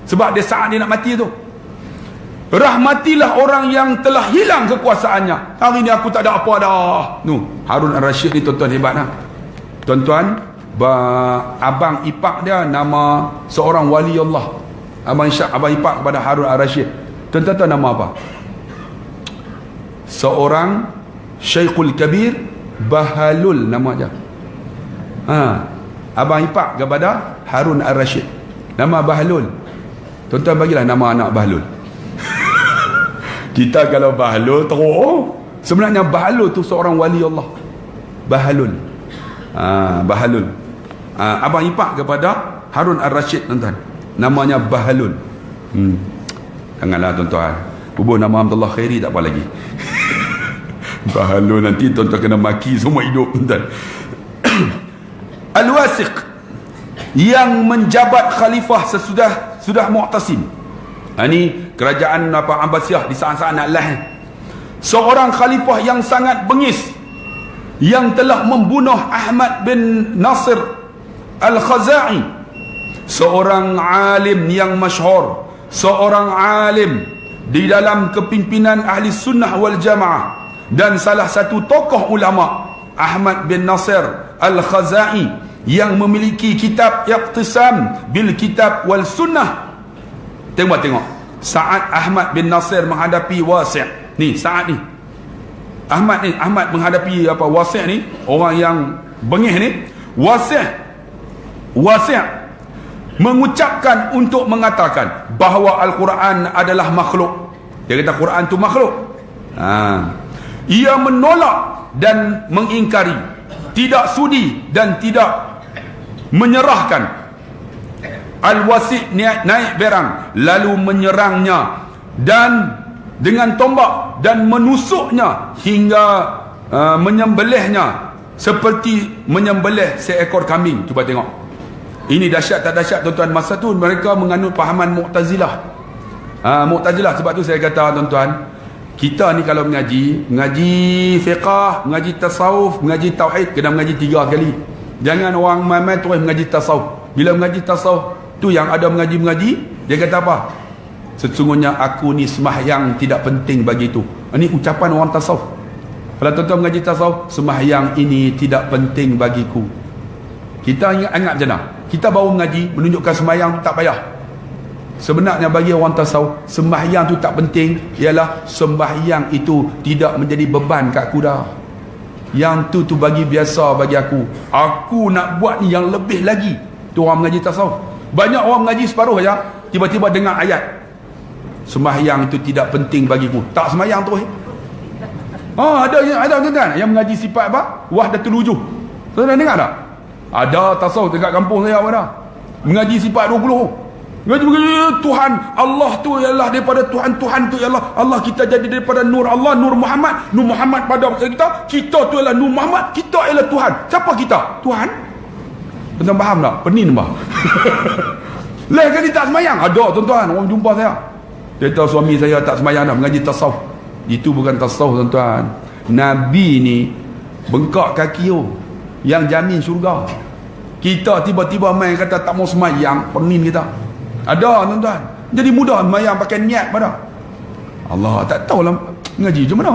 Sebab dia saat dia nak mati tu. Rahmatilah orang yang telah hilang kekuasaannya. Hari ni aku tak ada apa dah. Harun Ar-Rasyid ni tuan-tuan hebat lah. Tuan-tuan, abang ipak dia nama seorang wali Allah. Abang ipak kepada Harun Ar-Rasyid. Tuan-tuan tahu nama apa? Seorang Syekhul Kabir Bahalul nama dia. Abang ipak kepada Harun Ar-Rasyid. Nama Bahalul. Tuan-tuan bagilah nama anak Bahalul. Kita kalau Bahalul teruk, sebenarnya Bahalul tu seorang wali Allah. Bahalul. Bahalul. Abang ipak kepada Harun Ar-Rasyid tuan-tuan. Namanya Bahalul. Janganlah tuan-tuan. Bubuh nama Abdullah Khairi tak apa lagi. Bahalul nanti tuan-tuan kena maki semua hidup tuan-tuan. Al-Wasiq yang menjabat khalifah sudah Mu'tasim. Ini kerajaan Abbasiyah di saat-saat nak lahir. Seorang khalifah yang sangat bengis, yang telah membunuh Ahmad bin Nasir Al-Khazai, seorang alim yang masyhur, seorang alim di dalam kepimpinan ahli sunnah wal jamaah, dan salah satu tokoh ulama, Ahmad bin Nasir Al-Khazai, yang memiliki kitab Iqtisam bil Kitab wal Sunnah. Tengok saat Ahmad bin Nasir menghadapi Wasi'. Ni saat ni Ahmad menghadapi Wasi' ni, orang yang bengih ni. Wasi' mengucapkan untuk mengatakan bahawa Al-Quran adalah makhluk. Dia kata Quran tu makhluk. Ia menolak dan mengingkari, tidak sudi dan tidak menyerahkan. Al-Wasi' naik berang lalu menyerangnya dan dengan tombak dan menusuknya hingga menyembelihnya seperti menyembelih seekor kambing. Cuba tengok. Ini dahsyat tak dahsyat tuan-tuan. Masa tu mereka menganut pahaman Mu'tazilah. Mu'tazilah. Sebab tu saya kata tuan-tuan, kita ni kalau mengaji fiqah, mengaji tasawuf, mengaji tauhid, kena mengaji 3 kali. Jangan orang main-main terus mengaji tasawuf. Bila mengaji tasawuf tu yang ada mengaji, dia kata apa? Sesungguhnya aku ni sembahyang tidak penting bagi itu. Ini ucapan orang tasawuf. Kalau tuan-tuan mengaji tasawuf, sembahyang ini tidak penting bagiku. Kita ingat macam mana? Kita baru mengaji, menunjukkan sembahyang tak payah. Sebenarnya bagi orang tasawuf, sembahyang tu tak penting, ialah sembahyang itu tidak menjadi beban kat aku dah. Yang tu bagi biasa bagi aku. Aku nak buat ni yang lebih lagi. Tu orang mengaji tasawuf. Banyak orang mengaji separuh saja, tiba-tiba dengar ayat, sembahyang itu tidak penting bagiku, tak sembahyang terus. Ada kan yang mengaji sifat apa? Wahdatul wujuh. Tuan dengar tak? Ada tasawuf dekat kampung saya ada. Mengaji sifat 20. Tuhan Allah tu ialah daripada Tuhan tu ialah Allah, kita jadi daripada nur Allah, nur Muhammad pada kita tu ialah nur Muhammad, kita ialah Tuhan. Siapa kita? Tuhan. Tuan faham tak? Penin bah. Lain kali tak semayang. Ada tuan-tuan, orang jumpa saya. Dia tahu suami saya tak semayang dah, mengaji tasawuf. Itu bukan tasawuf tuan-tuan. Nabi ni bengkak kaki tu, yang jamin syurga. Kita tiba-tiba main kata tak mau semayang, penin kita. Ada tuan-tuan. Jadi mudah semayang pakai niat pada. Allah tak tahulah ngaji macam mana.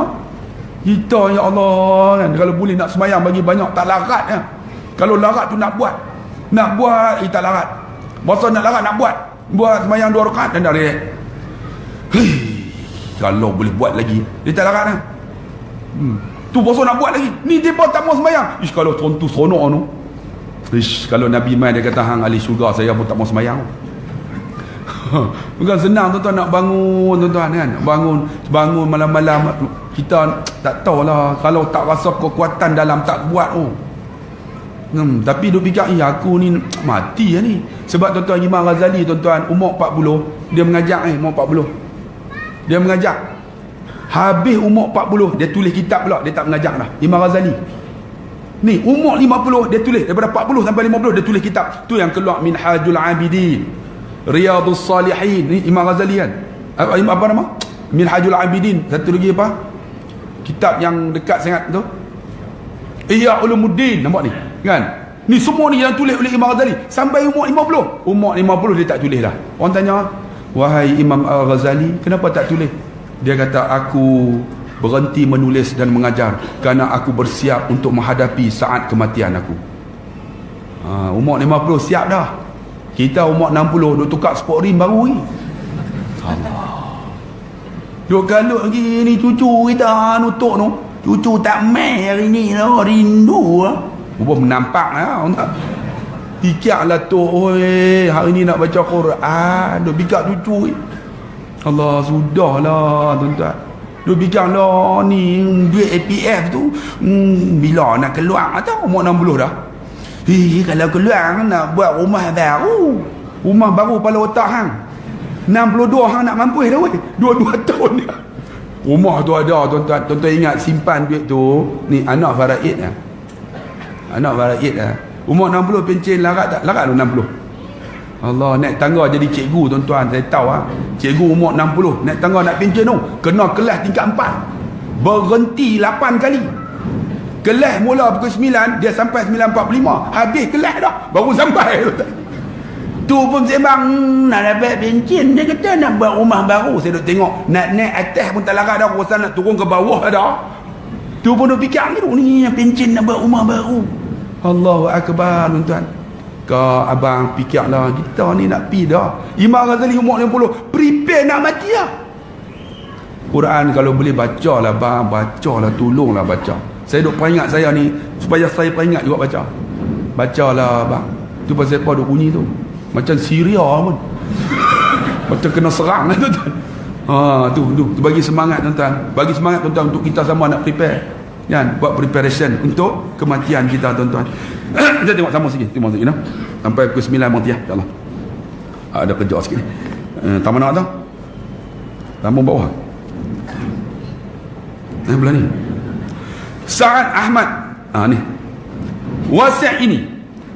Kita ya Allah kan, kalau boleh nak semayang bagi banyak tak larat ya. Kalau larat tu nak buat tak larat. Masa nak larat nak buat semayang 2 rakaat dan dah rehat. Kalau boleh buat lagi dia tak larat kan. Tu bosan nak buat lagi. Ni dia pun tak mau sembahyang. Kalau contoh seronok tu. Kalau Nabi mai dia kata hang ahli syurga, saya pun tak mau sembahyang. Bukan senang tuan-tuan nak bangun tuan-tuan kan. Bangun malam-malam kita tak tahulah, kalau tak rasa kekuatan dalam tak buat tapi duk fikir aku ni mati ni. Sebab tuan-tuan Imam Ghazali tuan-tuan umur 40 dia mengajak umur 40. Dia mengajak. Habis umur 40 dia tulis kitab pula, dia tak mengajak dah. Imam Ghazali ni umur 50 dia tulis, daripada 40 sampai 50 dia tulis kitab. Tu yang keluar Minhajul Abidin, Riyadhus Salihin. Ni Imam Ghazali kan. Apa nama? Minhajul Abidin. Satu lagi apa? Kitab yang dekat sangat tu, Ihya Ulumuddin, nampak ni kan. Ni semua ni yang tulis oleh Imam Ghazali sampai umur 50. Umur 50 dia tak tulis dah. Orang tanya, wahai Imam Ghazali, kenapa tak tulis? Dia kata, aku berhenti menulis dan mengajar kerana aku bersiap untuk menghadapi saat kematian aku. Umur 50 siap dah. Kita umur 60 duk tukar sport rim baru ni. Allah. Duk kalut lagi ni cucu kita nutuk tu. Cucu tak mai hari ni lah, rindu lah. Buat menampak lah. Fikirlah tu, oi, hari ni nak baca Quran, duk fikir cucu. Allah, sudahlah tuan-tuan. Duk fikirlah ni duit APF tu bila nak keluar atau umur 60 dah. Kalau keluar nak buat rumah baru. Rumah baru kepala otak hang 62 hang nak mampus dah weh. 22 tahun dah. Rumah tu ada tuan-tuan. Tuan-tuan ingat simpan duit tu. Ni anak faraid lah. Anak faraid lah. Umur 60 pencen larat tak? Larat tu 60. Allah, naik tangga jadi cikgu tuan-tuan. Saya tahu lah. Cikgu umur 60 naik tangga nak pencen tu. Kena kelas tingkat 4. Berhenti 8 kali. Kelas mula pukul 9, dia sampai 9.45. Habis kelas dah, baru sampai. Tu pun sembang nak dapat pencen. Dia kata nak buat rumah baru. Saya duk tengok nak naik atas pun tak larat dah. Urusan nak turun ke bawah dah. Tu pun duk fikir gitu, ni pencen nak buat rumah baru. Allahu Akbar tuan-tuan. Kau abang fikirlah, kita ni nak pi dah. Imam Ghazali umur 50 prepare nak mati lah. Quran kalau boleh bacalah bang, bacalah, tolonglah baca. Saya duk peringat saya ni supaya saya peringat juga baca. Bacalah bang. Tu pasal apa duk bunyi tu. Macam Syria pun. Macam kena serang lah tuan-tuan. Tu bagi semangat tuan-tuan. Bagi semangat tuan-tuan untuk kita sama nak prepare. Kan? Buat preparation untuk kematian kita tuan-tuan. Kita tengok sama sikit. Tengok sikit no? Sampai pukul 9 mati insya-Allah. Ada kerja sikit ni. Taman nak tu? Taman bawah. Belah ni. Sa'ad Ahmad. Ni. Wasi' ini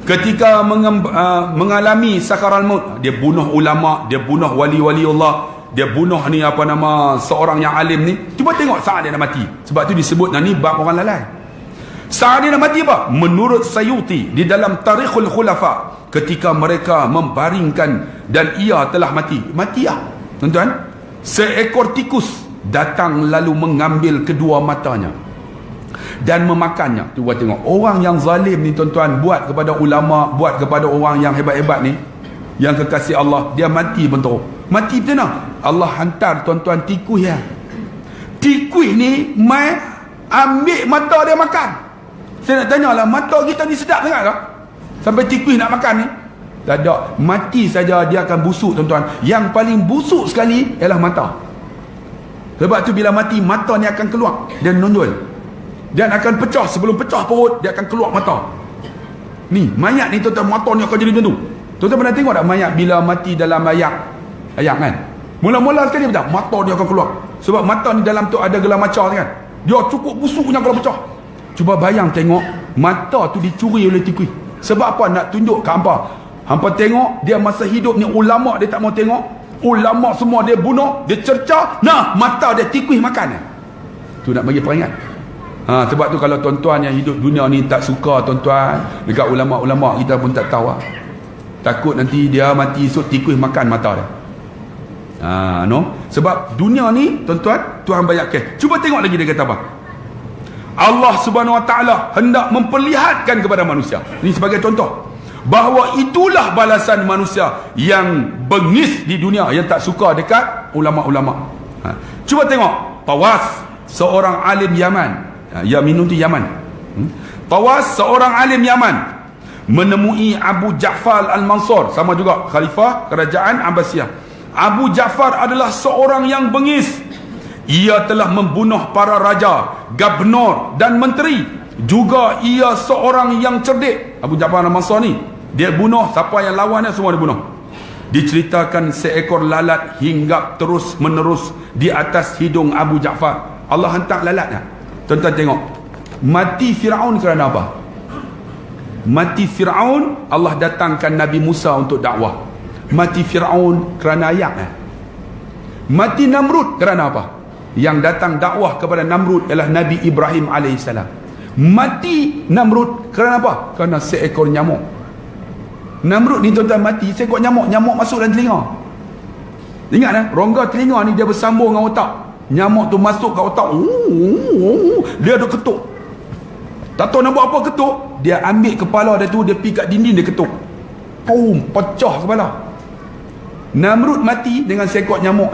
ketika mengalami sakaral maut, dia bunuh ulama, dia bunuh wali-wali Allah, dia bunuh ni apa nama seorang yang alim ni. Cuba tengok saat dia nak mati. Sebab tu disebut ni bab orang lalai. Saat dia nak mati apa? Menurut Sayuti di dalam Tarikhul Khulafa, ketika mereka membaringkan dan ia telah mati. Mati lah tuan-tuan. Seekor tikus datang lalu mengambil kedua matanya dan memakannya. Cuba tengok orang yang zalim ni tuan-tuan, buat kepada ulama, buat kepada orang yang hebat-hebat ni, yang kekasih Allah, dia mati pun teruk. Mati macam mana? Allah hantar tuan-tuan tikus ya. Tikus ni mai ambil mata dia makan. Saya nak tanya lah, mata kita ni sedap sangat tak? Sampai tikus nak makan ni? Tak ada. Mati saja dia akan busuk tuan-tuan. Yang paling busuk sekali ialah mata. Sebab tu bila mati, mata ni akan keluar dan menonjol. Dan akan pecah. Sebelum pecah perut, dia akan keluar mata. Ni mayat ni tuan-tuan, mata ni akan jadi macam tu. Tuan-tuan pernah tengok tak mayat bila mati dalam ayak kan? Mula-mula sekali macam mata dia akan keluar. Sebab mata ni dalam tu ada gelang maca kan. Dia cukup busuknya kalau pecah. Cuba bayang tengok mata tu dicuri oleh tikus. Sebab apa? Nak tunjuk ke hampa. Hampa tengok dia masa hidup ni ulama dia tak mau tengok. Ulama semua dia bunuh, dia cerca. Nah, mata dia tikus makan. Tu nak bagi peringat. Sebab tu kalau tuan-tuan yang hidup dunia ni tak suka tuan-tuan dekat ulama-ulama, kita pun tak tahu. Takut nanti dia mati esok tikus makan mata dia. No? Sebab dunia ni tuan-tuan, Tuhan bayangkan. Cuba tengok lagi dia kata apa. Allah Subhanahu Wa Taala hendak memperlihatkan kepada manusia. Ini sebagai contoh bahawa itulah balasan manusia yang bengis di dunia, yang tak suka dekat ulama-ulama. Cuba tengok Tawas, seorang alim Yaman. Yamin tu Yaman. Tawas, seorang alim Yaman, menemui Abu Ja'far Al-Mansur, sama juga khalifah kerajaan Abbasiyah. Abu Ja'far adalah seorang yang bengis. Ia telah membunuh para raja, gubernur dan menteri. Juga ia seorang yang cerdik. Abu Ja'far Al-Mansur ni, dia bunuh siapa yang lawan dia, semua dia bunuh. Diceritakan seekor lalat hinggap terus menerus di atas hidung Abu Ja'far. Allah hantar lalatnya. Tuan-tuan tengok, mati Fir'aun kerana apa? Mati Fir'aun, Allah datangkan Nabi Musa untuk dakwah. Mati Fir'aun kerana ayak. Mati Namrud kerana apa? Yang datang dakwah kepada Namrud ialah Nabi Ibrahim AS. Mati Namrud kerana apa? Kerana seekor nyamuk. Namrud ni tuan-tuan mati seekor nyamuk. Nyamuk masuk dalam telinga. Ingat rongga telinga ni dia bersambung dengan otak. Nyamuk tu masuk ke otak. Dia ada ketuk. Tak tahu nak buat apa ketuk. Dia ambil kepala dia tu, dia pergi kat dinding, dia ketuk. Pecah kepala. Namrud mati dengan seekor nyamuk.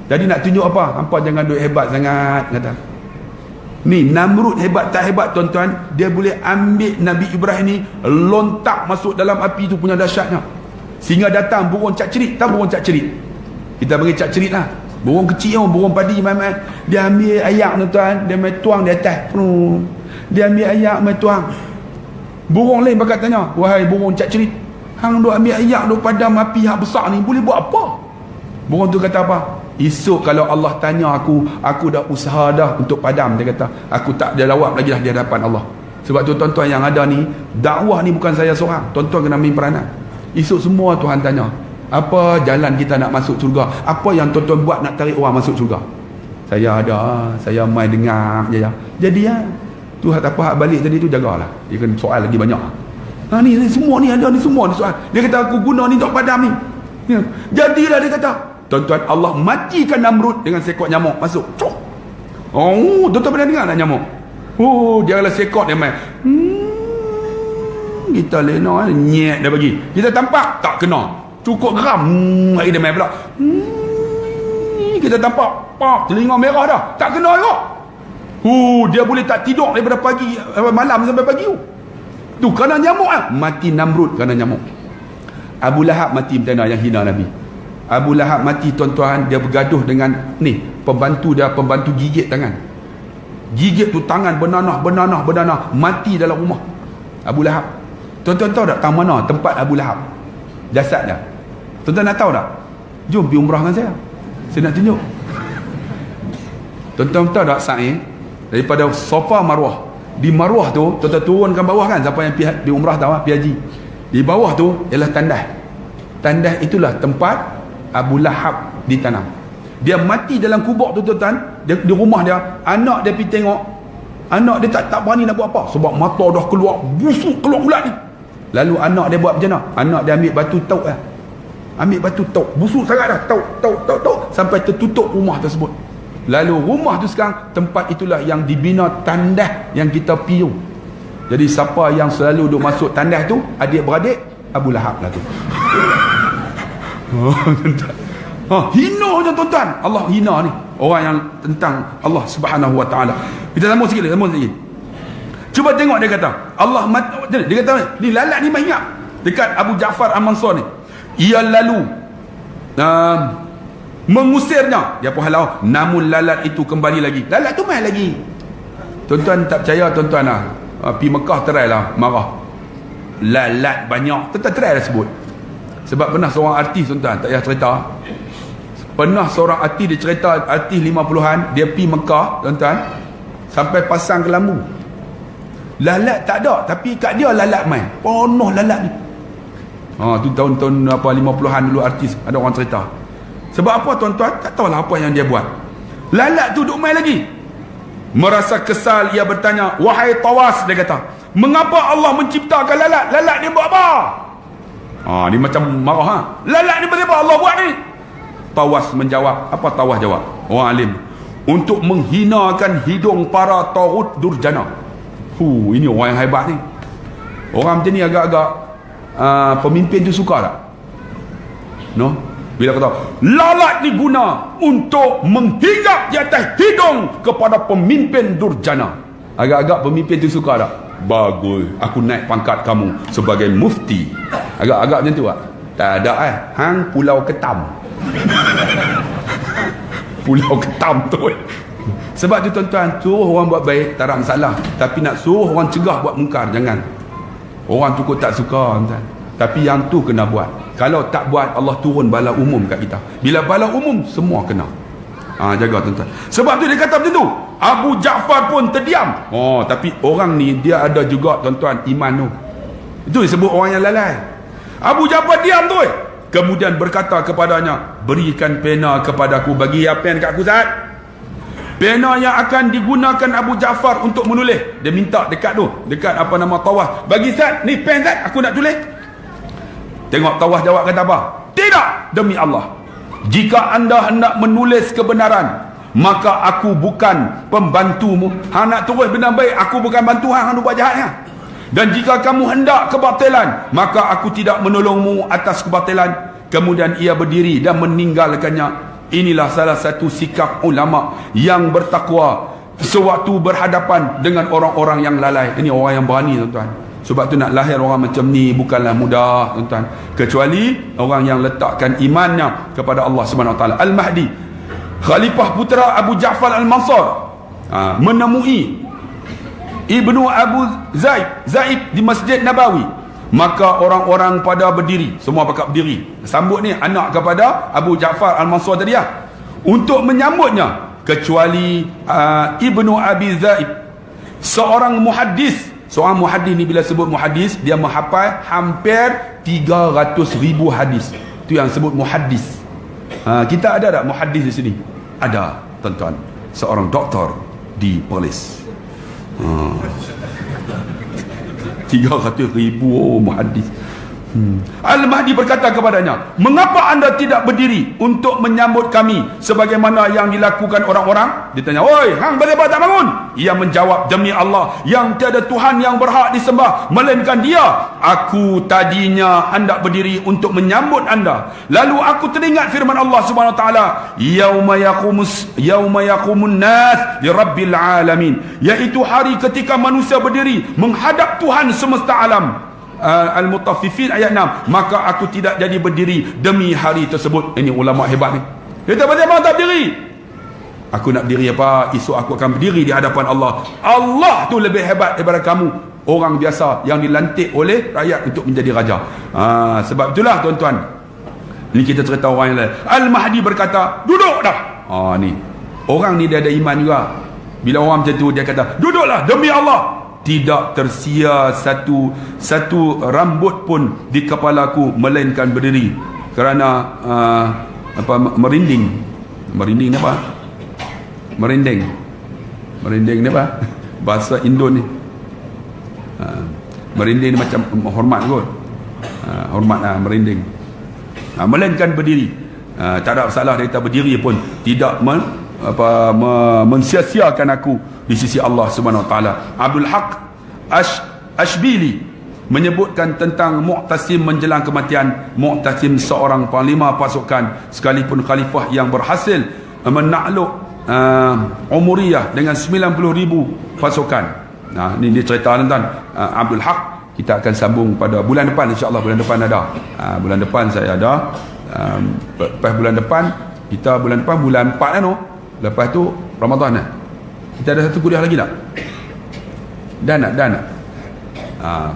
Jadi nak tunjuk apa? Hampa jangan duk hebat sangat, kata. Ni Namrud hebat tak hebat tuan-tuan, dia boleh ambil Nabi Ibrahim ni, lontak masuk dalam api tu punya dahsyatnya. Sehingga datang burung cak-cerit. Tahu burung cak-cerit? Kita bagi cak-cerit lah. Burung kecil, burung padi mamat. Dia ambil ayak tuan-tuan, dia main tuang di atas. Dia ambil ayak main tuang. Burung lain bakal tanya, wahai burung cak-cerit, hang duk ambil ayak duk padam api hak besar ni, boleh buat apa? Burung tu kata apa? Esok kalau Allah tanya aku dah usaha dah untuk padam. Dia kata, aku tak ada jawab lagi dah di hadapan Allah. Sebab tu tuan-tuan yang ada ni, dakwah ni bukan saya seorang. Tuan-tuan kena ambil peranan. Esok semua Tuhan tanya, apa jalan kita nak masuk syurga? Apa yang tuan-tuan buat nak tarik orang masuk syurga? Saya ada, saya main dengar je. Jadi tu apa hak balik tadi tu jagalah. Dia kan soal lagi banyak. Ni semua ni ada ni semua ni soal. Dia kata aku guna ni untuk padam ni. Jadilah dia kata. Tuan-tuan, Allah matikan Namrud dengan seekor nyamuk masuk. Tuan-tuan pernah dengar tak nyamuk? Dia adalah seekor dia main. Kita lena nyek dia bagi. Kita tampak tak kena. Cukup geram. Dia main pula. Kita tampak telinga merah dah. Tak kena juga. Dia boleh tak tidur daripada pagi malam sampai pagi. Tu kerana nyamuk mati Namrud kerana nyamuk. Abu Lahab mati macam yang hina Nabi. Abu Lahab mati tuan-tuan, dia bergaduh dengan ni pembantu dia, pembantu gigit tangan. Gigit tu tangan bernanah mati dalam rumah Abu Lahab. Tuan-tuan tahu tak tang mana tempat Abu Lahab? Jasad dia. Tuan-tuan nak tahu tak? Jom pergi umrah dengan saya. Saya nak tunjuk. Tuan-tuan tahu tak sa'i daripada Safa Marwah. Di Marwah tu, tuan-tuan turunkan bawah kan, siapa yang pergi umrah tahu, pergi haji. Di bawah tu ialah tandas. Tandas itulah tempat Abu Lahab ditanam. Dia mati dalam kubur tu tuan-tuan. Di rumah dia, anak dia pergi tengok. Anak dia tak berani nak buat apa sebab mata dah keluar, busuk keluar ulat ni. Lalu anak dia buat macam mana? Anak dia ambil batu tauk lah. Ambil batu tauk, busuk sangat dah, tauk sampai tertutup rumah tersebut. Lalu rumah tu sekarang, tempat itulah yang dibina tandas yang kita pergi. Jadi siapa yang selalu duk masuk tandas tu, adik-beradik Abu Lahab lah tu. Hina je tuan-tuan. Allah hina ni orang yang tentang Allah Subhanahu Wa Taala. Kita sambung sikit. Cuba tengok dia kata Allah dia kata ni lalat ni main ingat dekat Abu Ja'far Al-Mansur ni. Ia lalu mengusirnya. Dia pun halau, namun lalat itu kembali lagi. Lalat tu main lagi. Tuan-tuan tak percaya tuan-tuan pergi Mekah try lah marah. Lalat banyak. Tuan-tuan try lah sebut. Sebab pernah seorang artis tuan-tuan, tak payah cerita. Pernah seorang artis, dia cerita artis 50-an, dia pergi Mekah tuan-tuan, sampai pasang kelambu. Lalat tak ada, tapi kat dia lalat main. Penuh lalat ni. Tu tahun-tahun 50-an dulu artis, ada orang cerita. Sebab apa tuan-tuan? Tak tahulah apa yang dia buat. Lalat tu duk main lagi. Merasa kesal, ia bertanya, wahai Tawas, dia kata, mengapa Allah menciptakan lalat? Lalat ni buat apa? Dia macam marah. Lalat ni apa Allah buat ni? Tawas menjawab. Apa Tawas jawab? Orang alim. Untuk menghinakan hidung para taghut durjana. Ini orang yang hebat ni. Orang macam ni agak-agak pemimpin tu suka tak? No? Bila kata lalat ni guna untuk menghinggap di atas hidung kepada pemimpin durjana, agak-agak pemimpin tu suka tak? Bagus, aku naik pangkat kamu sebagai mufti. Agak-agak macam tu tak? Tak ada hang Pulau Ketam. Pulau Ketam tu. Sebab tu tuan-tuan, suruh orang buat baik tak ada masalah, tapi nak suruh orang cegah buat mungkar, jangan. Orang tu tak suka tuan. Tapi yang tu kena buat. Kalau tak buat, Allah turun bala umum kat kita. Bila bala umum, semua kena. Jaga tuan-tuan. Sebab tu dia kata macam tu. Abu Ja'far pun terdiam. Tapi orang ni dia ada juga tuan-tuan iman tu. Itu disebut orang yang lalai. Abu Ja'far diam tu. Kemudian berkata kepadanya, berikan pena kepadaku, bagi pen kat aku Zat. Pena yang akan digunakan Abu Ja'far untuk menulis. Dia minta dekat tu, dekat apa nama Tawas. Bagi Zat, ni pen Zat, aku nak tulis. Tengok Tawas jawab kata apa? Tidak, demi Allah. Jika anda hendak menulis kebenaran, maka aku bukan pembantumu. Hang nak tulis benda baik, aku bukan bantu hang buat jahatnya. Dan jika kamu hendak kebatilan, maka aku tidak menolongmu atas kebatilan. Kemudian ia berdiri dan meninggalkannya. Inilah salah satu sikap ulama yang bertakwa sewaktu berhadapan dengan orang-orang yang lalai. Ini orang yang berani tuan-tuan. Sebab tu nak lahir orang macam ni bukanlah mudah tuan-tuan, kecuali orang yang letakkan imannya kepada Allah Subhanahu Wa Taala. Al-Mahdi, khalifah putera Abu Ja'far Al-Mansur, menemui Ibnu Abu Zaid di Masjid Nabawi. Maka orang-orang pada berdiri, semua pakat berdiri sambut ni anak kepada Abu Ja'far Al-Mansur tadi untuk menyambutnya, kecuali Ibnu Abi Zaid, seorang muhaddis. Seorang muhaddis ni, bila sebut muhaddis, dia menghafal hampir 300,000 hadis. Itu yang sebut muhaddis. Kita ada tak muhaddis di sini? Ada tuan-tuan. Seorang doktor di Perlis. 300,000 muhaddis. Al-Mahdi berkata kepadanya, mengapa anda tidak berdiri untuk menyambut kami sebagaimana yang dilakukan orang-orang? Dia tanya, oi, hang kenapa tak bangun? Ia menjawab, demi Allah yang tiada Tuhan yang berhak disembah melainkan Dia, aku tadinya hendak berdiri untuk menyambut anda. Lalu aku teringat firman Allah Subhanahu Wa Taala, yauma yaqumun nas li rabbil alamin, iaitu hari ketika manusia berdiri menghadap Tuhan semesta alam. Al-Mutaffifin ayat 6, maka aku tidak jadi berdiri demi hari tersebut. Ini ulama hebat ni. Kita bagaimana tak berdiri? Aku nak berdiri apa? Esok aku akan berdiri di hadapan Allah. Allah tu lebih hebat daripada kamu, orang biasa yang dilantik oleh rakyat untuk menjadi raja. Sebab itulah tuan-tuan, ni kita cerita orang yang lain. Al-Mahdi berkata, duduk dah. Ni orang ni dia ada iman juga. Bila orang macam tu dia kata, duduklah demi Allah. Tidak tersia satu rambut pun di kepalaku melainkan berdiri, kerana merinding ni apa? Merinding ni apa? Bahasa Indo ni. Merinding ni macam hormat kot. Merinding. Melainkan berdiri. Tak ada masalah kita berdiri pun tidak mensia-siakan aku di sisi Allah Subhanahu Wa Taala. Abdul Haq Ashbili menyebutkan tentang Mu'tasim menjelang kematian. Mu'tasim seorang panglima pasukan sekalipun khalifah yang berhasil menakluk Umuriyah dengan 90,000 pasukan. Ini dia cerita tentang Abdul Haq. Kita akan sambung pada bulan depan, insya-Allah. Bulan depan ada. Bulan depan saya ada. Lepas bulan depan kita bulan 4 kan. Lepas tu Ramadan kan. Kita ada satu kuliah lagi tak? Dah nak.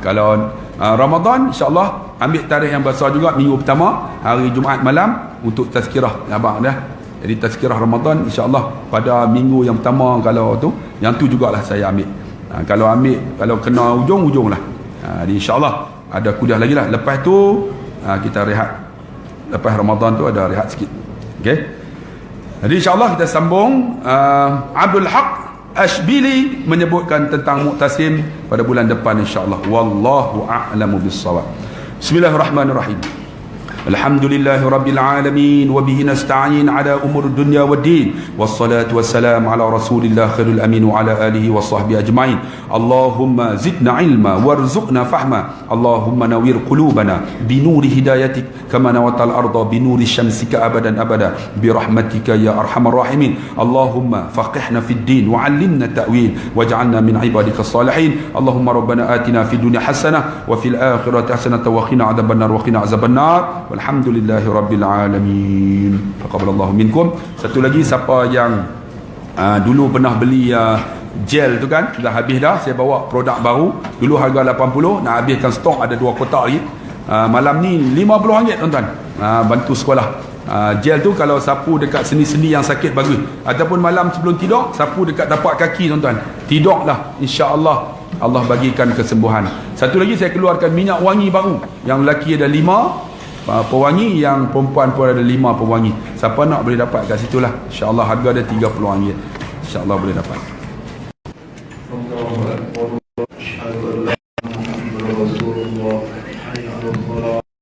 Kalau Ramadan insya-Allah ambil tarikh yang besar juga minggu pertama, hari Jumaat malam untuk tazkirah abang dah. Jadi tazkirah Ramadan insya-Allah pada minggu yang pertama, kalau tu yang tu jugalah saya ambil. Kalau kena ujung lah. Jadi insya-Allah ada kuliah lagi lah. Lepas tu kita rehat. Lepas Ramadan tu ada rehat sikit. Okey. Jadi insya-Allah kita sambung. Abdul Haq Ashbili menyebutkan tentang Mu'tasim pada bulan depan insya-Allah. Wallahu a'lamu bis-shawab. Bismillahirrahmanirrahim. Alhamdulillahi Rabbil Alamin. Wabihi nasta'in ala umur dunya wa din. Wassalatu wassalam ala rasulillah khairul amin wa ala alihi wa sahbihi ajma'in. Allahumma zidna ilma warzuqna fahma. Allahumma nawir qulubana binuri hidayatik kama nawatal arda binuri syamsika abadan abada birahmatika ya arhamar rahimin. Allahumma faqihna fid din wa 'allimna ta'wil waj'alna min ibadika salihin. Allahumma rabbana atina fid dunya hasanah wa fil akhirati hasanah wa qina adzabannar wa qina azabannar. Alhamdulillahi Rabbil Alamin. Taqabbalallahu minkum. Satu lagi, siapa yang dulu pernah beli gel tu kan, dah habis dah, saya bawa produk baru. Dulu harga 80, nak habiskan stok, ada 2 kotak lagi. Malam ni RM50 tuan-tuan. Bantu sekolah. Gel tu kalau sapu dekat sendi-sendi yang sakit bagus, ataupun malam sebelum tidur sapu dekat tapak kaki tuan-tuan, tidurlah, insya-Allah Allah bagikan kesembuhan. Satu lagi saya keluarkan minyak wangi baru, yang lelaki ada 5 pewangi, yang perempuan pun ada 5 pewangi. Siapa nak boleh dapat kat situlah. InsyaAllah harga dia RM30. InsyaAllah boleh dapat.